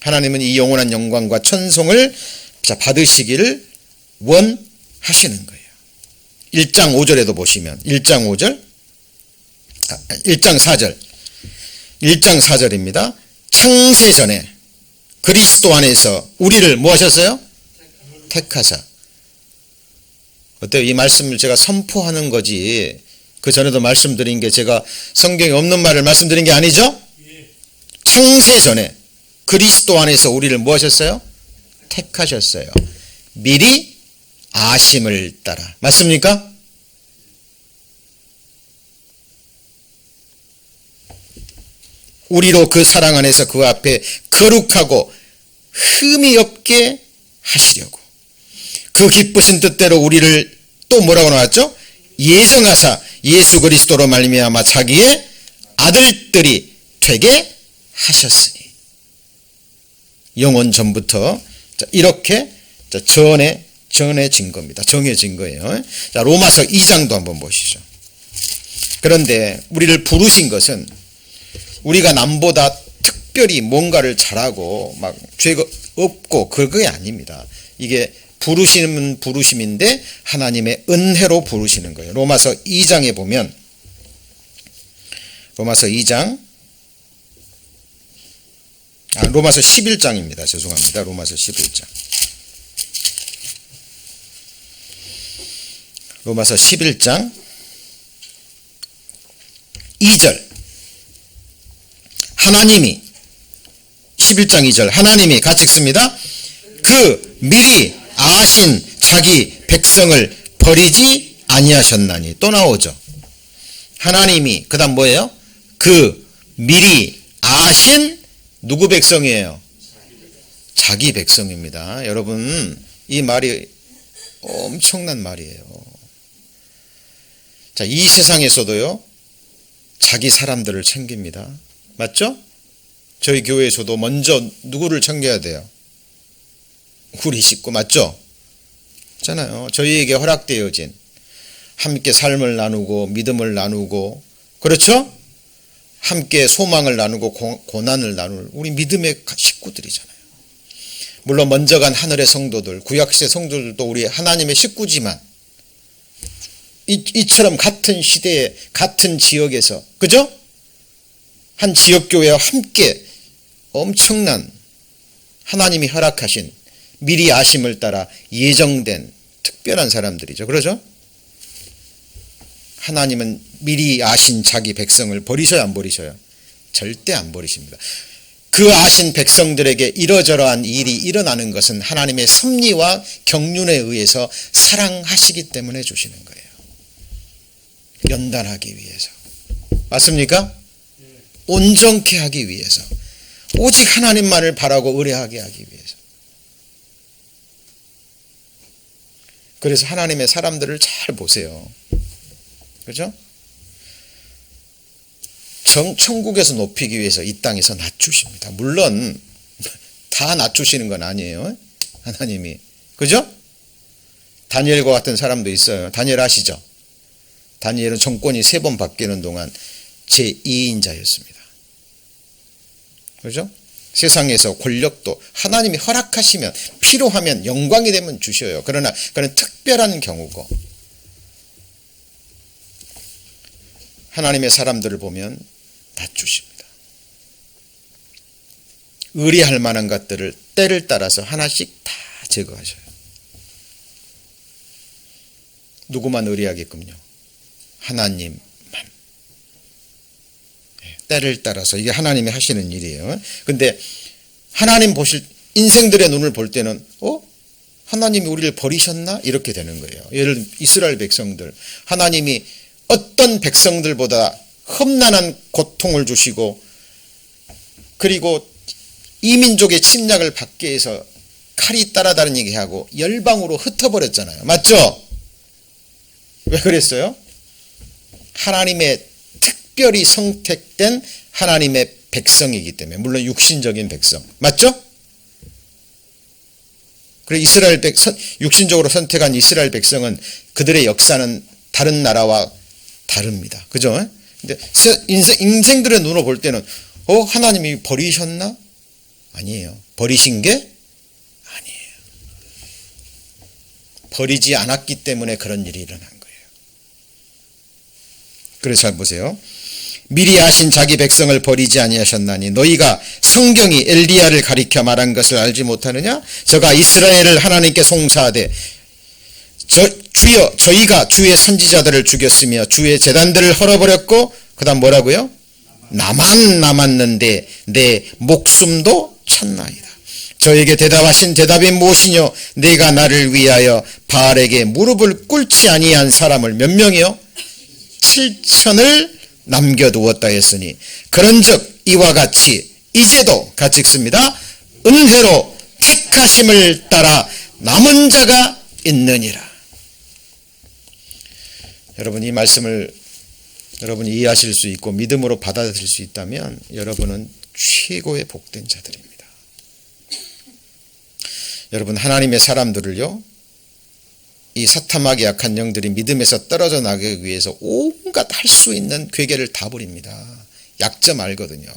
하나님은 이 영원한 영광과 천송을 받으시기를 원하시는 거예요. 1장 5절에도 보시면 1장 5절 1장 4절 1장 4절입니다. 창세전에 그리스도 안에서 우리를 뭐 하셨어요? 택하사. 어때요? 이 말씀을 제가 선포하는 거지 그 전에도 말씀드린 게 제가 성경에 없는 말을 말씀드린 게 아니죠? 창세전에 그리스도 안에서 우리를 뭐 하셨어요? 택하셨어요. 미리 아심을 따라. 맞습니까? 우리로 그 사랑 안에서 그 앞에 거룩하고 흠이 없게 하시려고 그 기쁘신 뜻대로 우리를 또 뭐라고 나왔죠? 예정하사 예수 그리스도로 말미암아 자기의 아들들이 되게 하셨으니. 영원 전부터 이렇게 정해진 겁니다. 정해진 거예요. 자, 로마서 2장도 한번 보시죠. 그런데 우리를 부르신 것은 우리가 남보다 특별히 뭔가를 잘하고 막 죄가 없고 그게 아닙니다. 이게 부르시는 부르심인데 하나님의 은혜로 부르시는 거예요. 로마서 2장에 보면 로마서 2장 로마서 11장입니다. 죄송합니다. 로마서 11장. 로마서 11장 2절. 하나님이 11장 2절 하나님이 같이 읽습니다. 그 미리 아신 자기 백성을 버리지 아니하셨나니. 또 나오죠. 하나님이 그 다음 뭐예요? 그 미리 아신 누구 백성이에요? 자기 백성입니다. 여러분 이 말이 엄청난 말이에요. 자, 이 세상에서도요 자기 사람들을 챙깁니다. 맞죠? 저희 교회에서도 먼저 누구를 챙겨야 돼요? 우리 식구. 맞죠? 있잖아요. 저희에게 허락되어진 함께 삶을 나누고 믿음을 나누고 그렇죠? 함께 소망을 나누고 고난을 나눌 우리 믿음의 식구들이잖아요. 물론 먼저 간 하늘의 성도들, 구약시대 성도들도 우리 하나님의 식구지만 이처럼 같은 시대에 같은 지역에서 그죠? 한 지역교회와 함께 엄청난 하나님이 허락하신 미리 아심을 따라 예정된 특별한 사람들이죠. 그러죠? 하나님은 미리 아신 자기 백성을 버리셔요, 안 버리셔요? 절대 안 버리십니다. 그 아신 백성들에게 이러저러한 일이 일어나는 것은 하나님의 섭리와 경륜에 의해서 사랑하시기 때문에 주시는 거예요. 연단하기 위해서. 맞습니까? 온전케 하기 위해서. 오직 하나님만을 바라고 의뢰하게 하기 위해서. 그래서 하나님의 사람들을 잘 보세요. 그죠? 천국에서 높이기 위해서 이 땅에서 낮추십니다. 물론 다 낮추시는 건 아니에요. 하나님이. 그죠? 다니엘과 같은 사람도 있어요. 다니엘 아시죠? 다니엘은 정권이 3번 바뀌는 동안 제2인자였습니다. 그죠? 세상에서 권력도 하나님이 허락하시면 필요하면 영광이 되면 주셔요. 그러나 그는 특별한 경우고 하나님의 사람들을 보면 낮추십니다. 의리할 만한 것들을 때를 따라서 하나씩 다 제거하셔요. 누구만 의리하게끔요? 하나님만. 때를 따라서 이게 하나님이 하시는 일이에요. 근데 하나님 보실 인생들의 눈을 볼 때는 하나님이 우리를 버리셨나? 이렇게 되는 거예요. 예를 들어 이스라엘 백성들 하나님이 어떤 백성들보다 험난한 고통을 주시고 그리고 이 민족의 침략을 받게 해서 칼이 따라다니게 하고 열방으로 흩어버렸잖아요. 맞죠? 왜 그랬어요? 하나님의 특별히 선택된 하나님의 백성이기 때문에. 물론 육신적인 백성. 맞죠? 그리고 이스라엘 육신적으로 선택한 이스라엘 백성은 그들의 역사는 다른 나라와 다릅니다. 그죠? 근데 인생들의 눈으로 볼 때는 하나님이 버리셨나? 아니에요. 버리신 게 아니에요. 버리지 않았기 때문에 그런 일이 일어난 거예요. 그래서 잘 보세요. 미리 아신 자기 백성을 버리지 아니하셨나니 너희가 성경이 엘리야를 가리켜 말한 것을 알지 못하느냐? 저가 이스라엘을 하나님께 송사하되 주여 저희가 주의 선지자들을 죽였으며 주의 제단들을 헐어버렸고 그 다음 뭐라고요? 나만 남았는데 내 목숨도 쳤나이다. 저에게 대답하신 대답이 무엇이뇨? 내가 나를 위하여 바알에게 무릎을 꿇지 아니한 사람을 몇 명이요? 7천을 남겨두었다 했으니 그런즉 이와 같이 이제도 같이 읽습니다. 은혜로 택하심을 따라 남은 자가 있느니라. 여러분 이 말씀을 여러분이 이해하실 수 있고 믿음으로 받아들일 수 있다면 여러분은 최고의 복된 자들입니다. 여러분 하나님의 사람들을요, 이 사탐하게 약한 영들이 믿음에서 떨어져 나가기 위해서 온갖 할 수 있는 괴계를 다 부립니다. 약점 알거든요.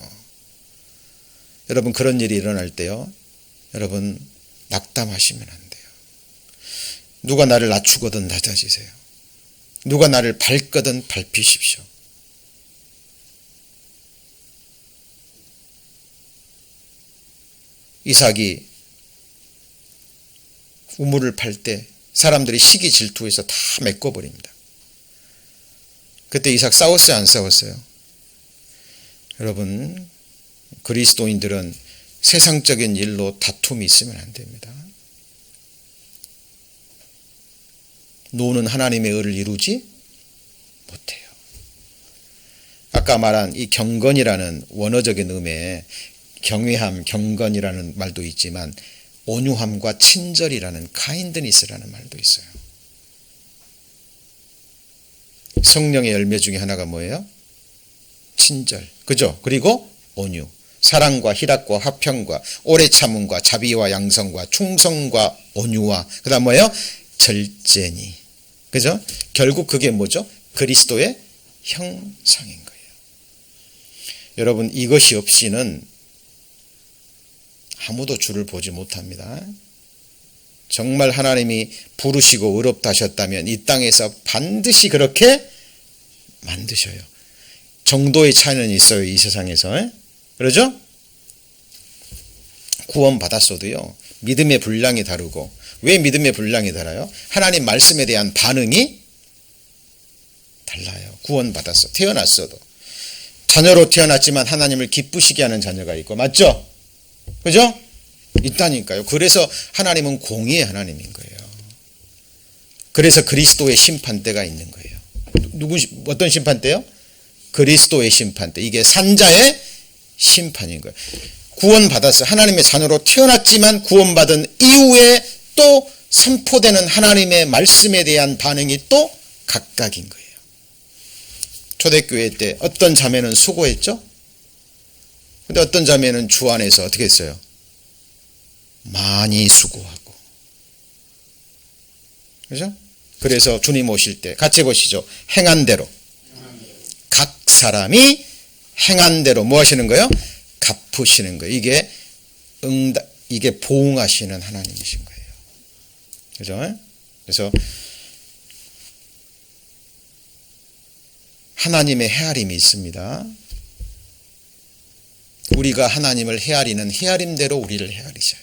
여러분 그런 일이 일어날 때요, 여러분 낙담하시면 안 돼요. 누가 나를 낮추거든 낮아지세요. 누가 나를 밟거든 밟히십시오. 이삭이 우물을 팔 때 사람들이 시기 질투해서 다 메꿔버립니다. 그때 이삭 싸웠어요? 안 싸웠어요? 여러분 그리스도인들은 세상적인 일로 다툼이 있으면 안 됩니다. 노는 하나님의 의를 이루지 못해요. 아까 말한 이 경건이라는 원어적인 의미에 경외함, 경건이라는 말도 있지만 온유함과 친절이라는 카인드니스라는 말도 있어요. 성령의 열매 중에 하나가 뭐예요? 친절, 그죠? 그리고 온유, 사랑과 희락과 화평과 오래 참음과 자비와 양성과 충성과 온유와 그 다음 뭐예요? 절제니, 그죠? 결국 그게 뭐죠? 그리스도의 형상인 거예요. 여러분 이것이 없이는 아무도 주를 보지 못합니다. 정말 하나님이 부르시고 의롭다 하셨다면 이 땅에서 반드시 그렇게 만드셔요. 정도의 차이는 있어요. 이 세상에서. 그러죠? 구원 받았어도요, 믿음의 분량이 다르고. 왜 믿음의 분량이 달라요? 하나님 말씀에 대한 반응이 달라요. 구원 받았어. 태어났어도. 자녀로 태어났지만 하나님을 기쁘시게 하는 자녀가 있고, 맞죠? 그죠? 있다니까요. 그래서 하나님은 공의의 하나님인 거예요. 그래서 그리스도의 심판대가 있는 거예요. 어떤 심판대요? 그리스도의 심판대. 이게 산자의 심판인 거예요. 구원받았어요. 하나님의 자녀로 태어났지만 구원받은 이후에 또 선포되는 하나님의 말씀에 대한 반응이 또 각각인 거예요. 초대교회 때 어떤 자매는 수고했죠? 근데 어떤 자매는 주 안에서 어떻게 했어요? 많이 수고하고. 그죠? 그래서 주님 오실 때 같이 보시죠. 행한 대로. 각 사람이 행한 대로 뭐 하시는 거예요? 갚으시는 거예요. 이게 보응하시는 하나님이신 거예요. 그죠? 그래서 하나님의 헤아림이 있습니다. 우리가 하나님을 헤아리는 헤아림대로 우리를 헤아리셔요.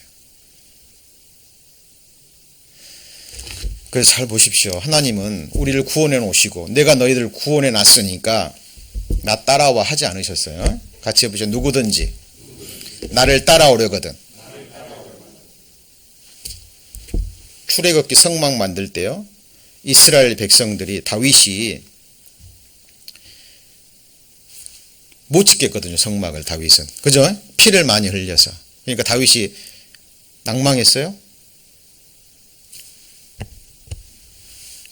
그래서 잘 보십시오. 하나님은 우리를 구원해 놓으시고 내가 너희들 구원해 놨으니까 나 따라와 하지 않으셨어요. 같이 해보죠. 누구든지 나를 따라오려거든. 출애굽기 성막 만들 때요, 이스라엘 백성들이 다윗이 못 짓겠거든요. 성막을 다윗은. 그죠? 피를 많이 흘려서. 그러니까 다윗이 낭망했어요.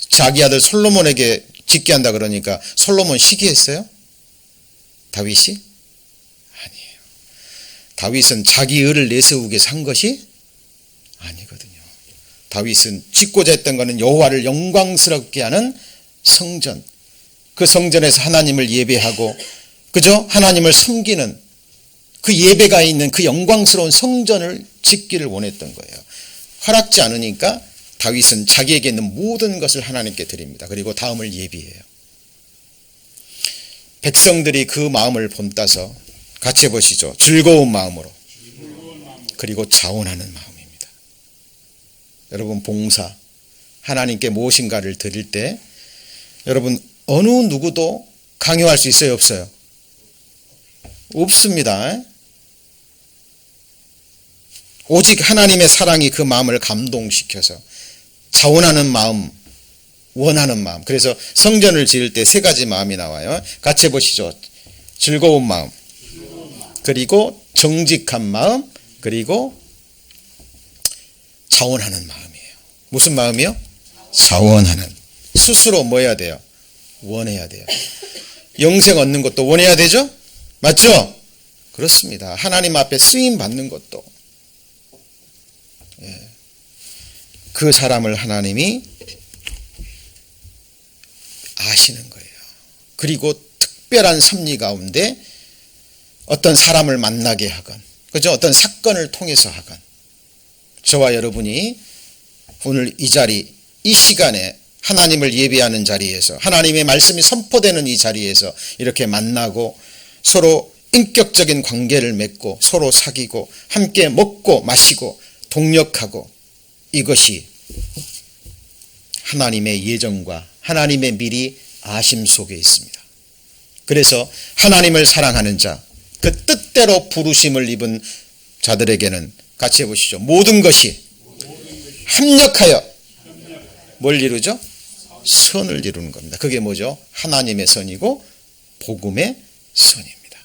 자기 아들 솔로몬에게 짓게 한다 그러니까 솔로몬 시기했어요? 다윗이? 아니에요. 다윗은 자기 의를 내세우게 산 것이 아니거든요. 다윗은 짓고자 했던 것은 여호와를 영광스럽게 하는 성전, 그 성전에서 하나님을 예배하고, 그죠? 하나님을 섬기는 그 예배가 있는 그 영광스러운 성전을 짓기를 원했던 거예요. 허락지 않으니까 다윗은 자기에게 있는 모든 것을 하나님께 드립니다. 그리고 다음을 예비해요. 백성들이 그 마음을 본따서 같이 해보시죠. 즐거운 마음으로, 그리고 자원하는 마음입니다. 여러분, 봉사, 하나님께 무엇인가를 드릴 때 여러분 어느 누구도 강요할 수 있어요, 없어요? 없습니다. 오직 하나님의 사랑이 그 마음을 감동시켜서 자원하는 마음, 원하는 마음. 그래서 성전을 지을 때 세 가지 마음이 나와요. 같이 해보시죠. 즐거운 마음, 그리고 정직한 마음, 그리고 자원하는 마음이에요. 무슨 마음이요? 자원하는. 스스로 뭐 해야 돼요? 원해야 돼요. 영생 얻는 것도 원해야 되죠? 맞죠? 그렇습니다. 하나님 앞에 쓰임 받는 것도. 그 사람을 하나님이 아시는 거예요. 그리고 특별한 섭리 가운데 어떤 사람을 만나게 하건, 그죠? 어떤 사건을 통해서 하건, 저와 여러분이 오늘 이 자리, 이 시간에 하나님을 예배하는 자리에서, 하나님의 말씀이 선포되는 이 자리에서 이렇게 만나고 서로 인격적인 관계를 맺고 서로 사귀고 함께 먹고 마시고 동력하고, 이것이 하나님의 예정과 하나님의 미리 아심 속에 있습니다. 그래서 하나님을 사랑하는 자, 그 뜻대로 부르심을 입은 자들에게는 같이 해보시죠. 모든 것이 합력하여 뭘 이루죠? 선을 이루는 겁니다. 그게 뭐죠? 하나님의 선이고 복음의 선입니다.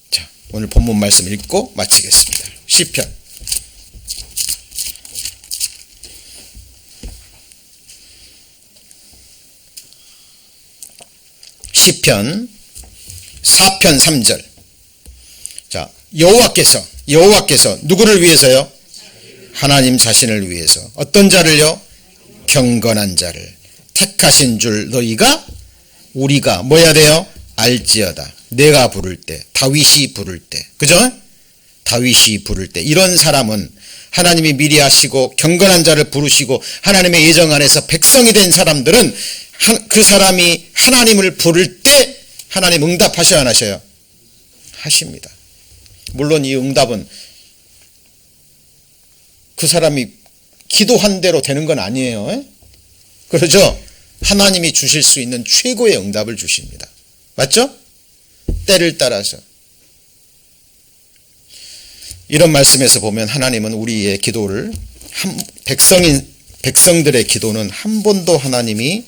자, 오늘 본문 말씀 읽고 마치겠습니다. 시편 4편 3절. 자, 여호와께서 누구를 위해서요? 하나님 자신을 위해서. 어떤 자를요? 경건한 자를 택하신 줄 너희가, 우리가 뭐 해야 돼요? 알지어다. 내가 부를 때, 다윗이 부를 때, 그죠? 다윗이 부를 때, 이런 사람은 하나님이 미리 하시고 경건한 자를 부르시고 하나님의 예정 안에서 백성이 된 사람들은 그 사람이 하나님을 부를 때 하나님 응답하셔야 안 하셔요? 하십니다. 물론 이 응답은 그 사람이 기도한 대로 되는 건 아니에요. 그러죠? 하나님이 주실 수 있는 최고의 응답을 주십니다. 맞죠? 때를 따라서. 이런 말씀에서 보면 하나님은 우리의 기도를, 백성들의 기도는 한 번도 하나님이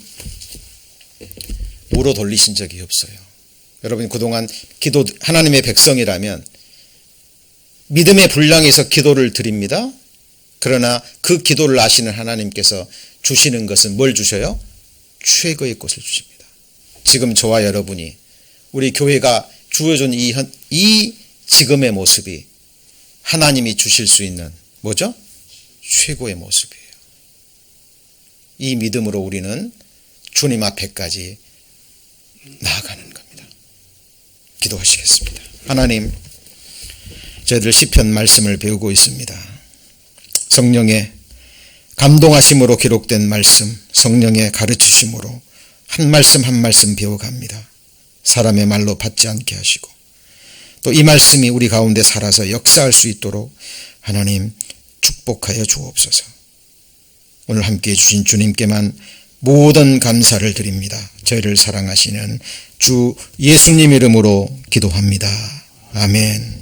우로 돌리신 적이 없어요. 여러분, 그동안 하나님의 백성이라면 믿음의 분량에서 기도를 드립니다. 그러나 그 기도를 아시는 하나님께서 주시는 것은 뭘 주셔요? 최고의 것을 주십니다. 지금 저와 여러분이, 우리 교회가 주어준 이 지금의 모습이 하나님이 주실 수 있는 뭐죠? 최고의 모습이에요. 이 믿음으로 우리는 주님 앞에까지 나아가는 겁니다. 기도하시겠습니다. 하나님, 저희들 시편 말씀을 배우고 있습니다. 성령의 감동하심으로 기록된 말씀, 성령의 가르치심으로 한 말씀 한 말씀 배워갑니다. 사람의 말로 받지 않게 하시고 또 이 말씀이 우리 가운데 살아서 역사할 수 있도록 하나님 축복하여 주옵소서. 오늘 함께해 주신 주님께만 모든 감사를 드립니다. 저희를 사랑하시는 주 예수님 이름으로 기도합니다. 아멘.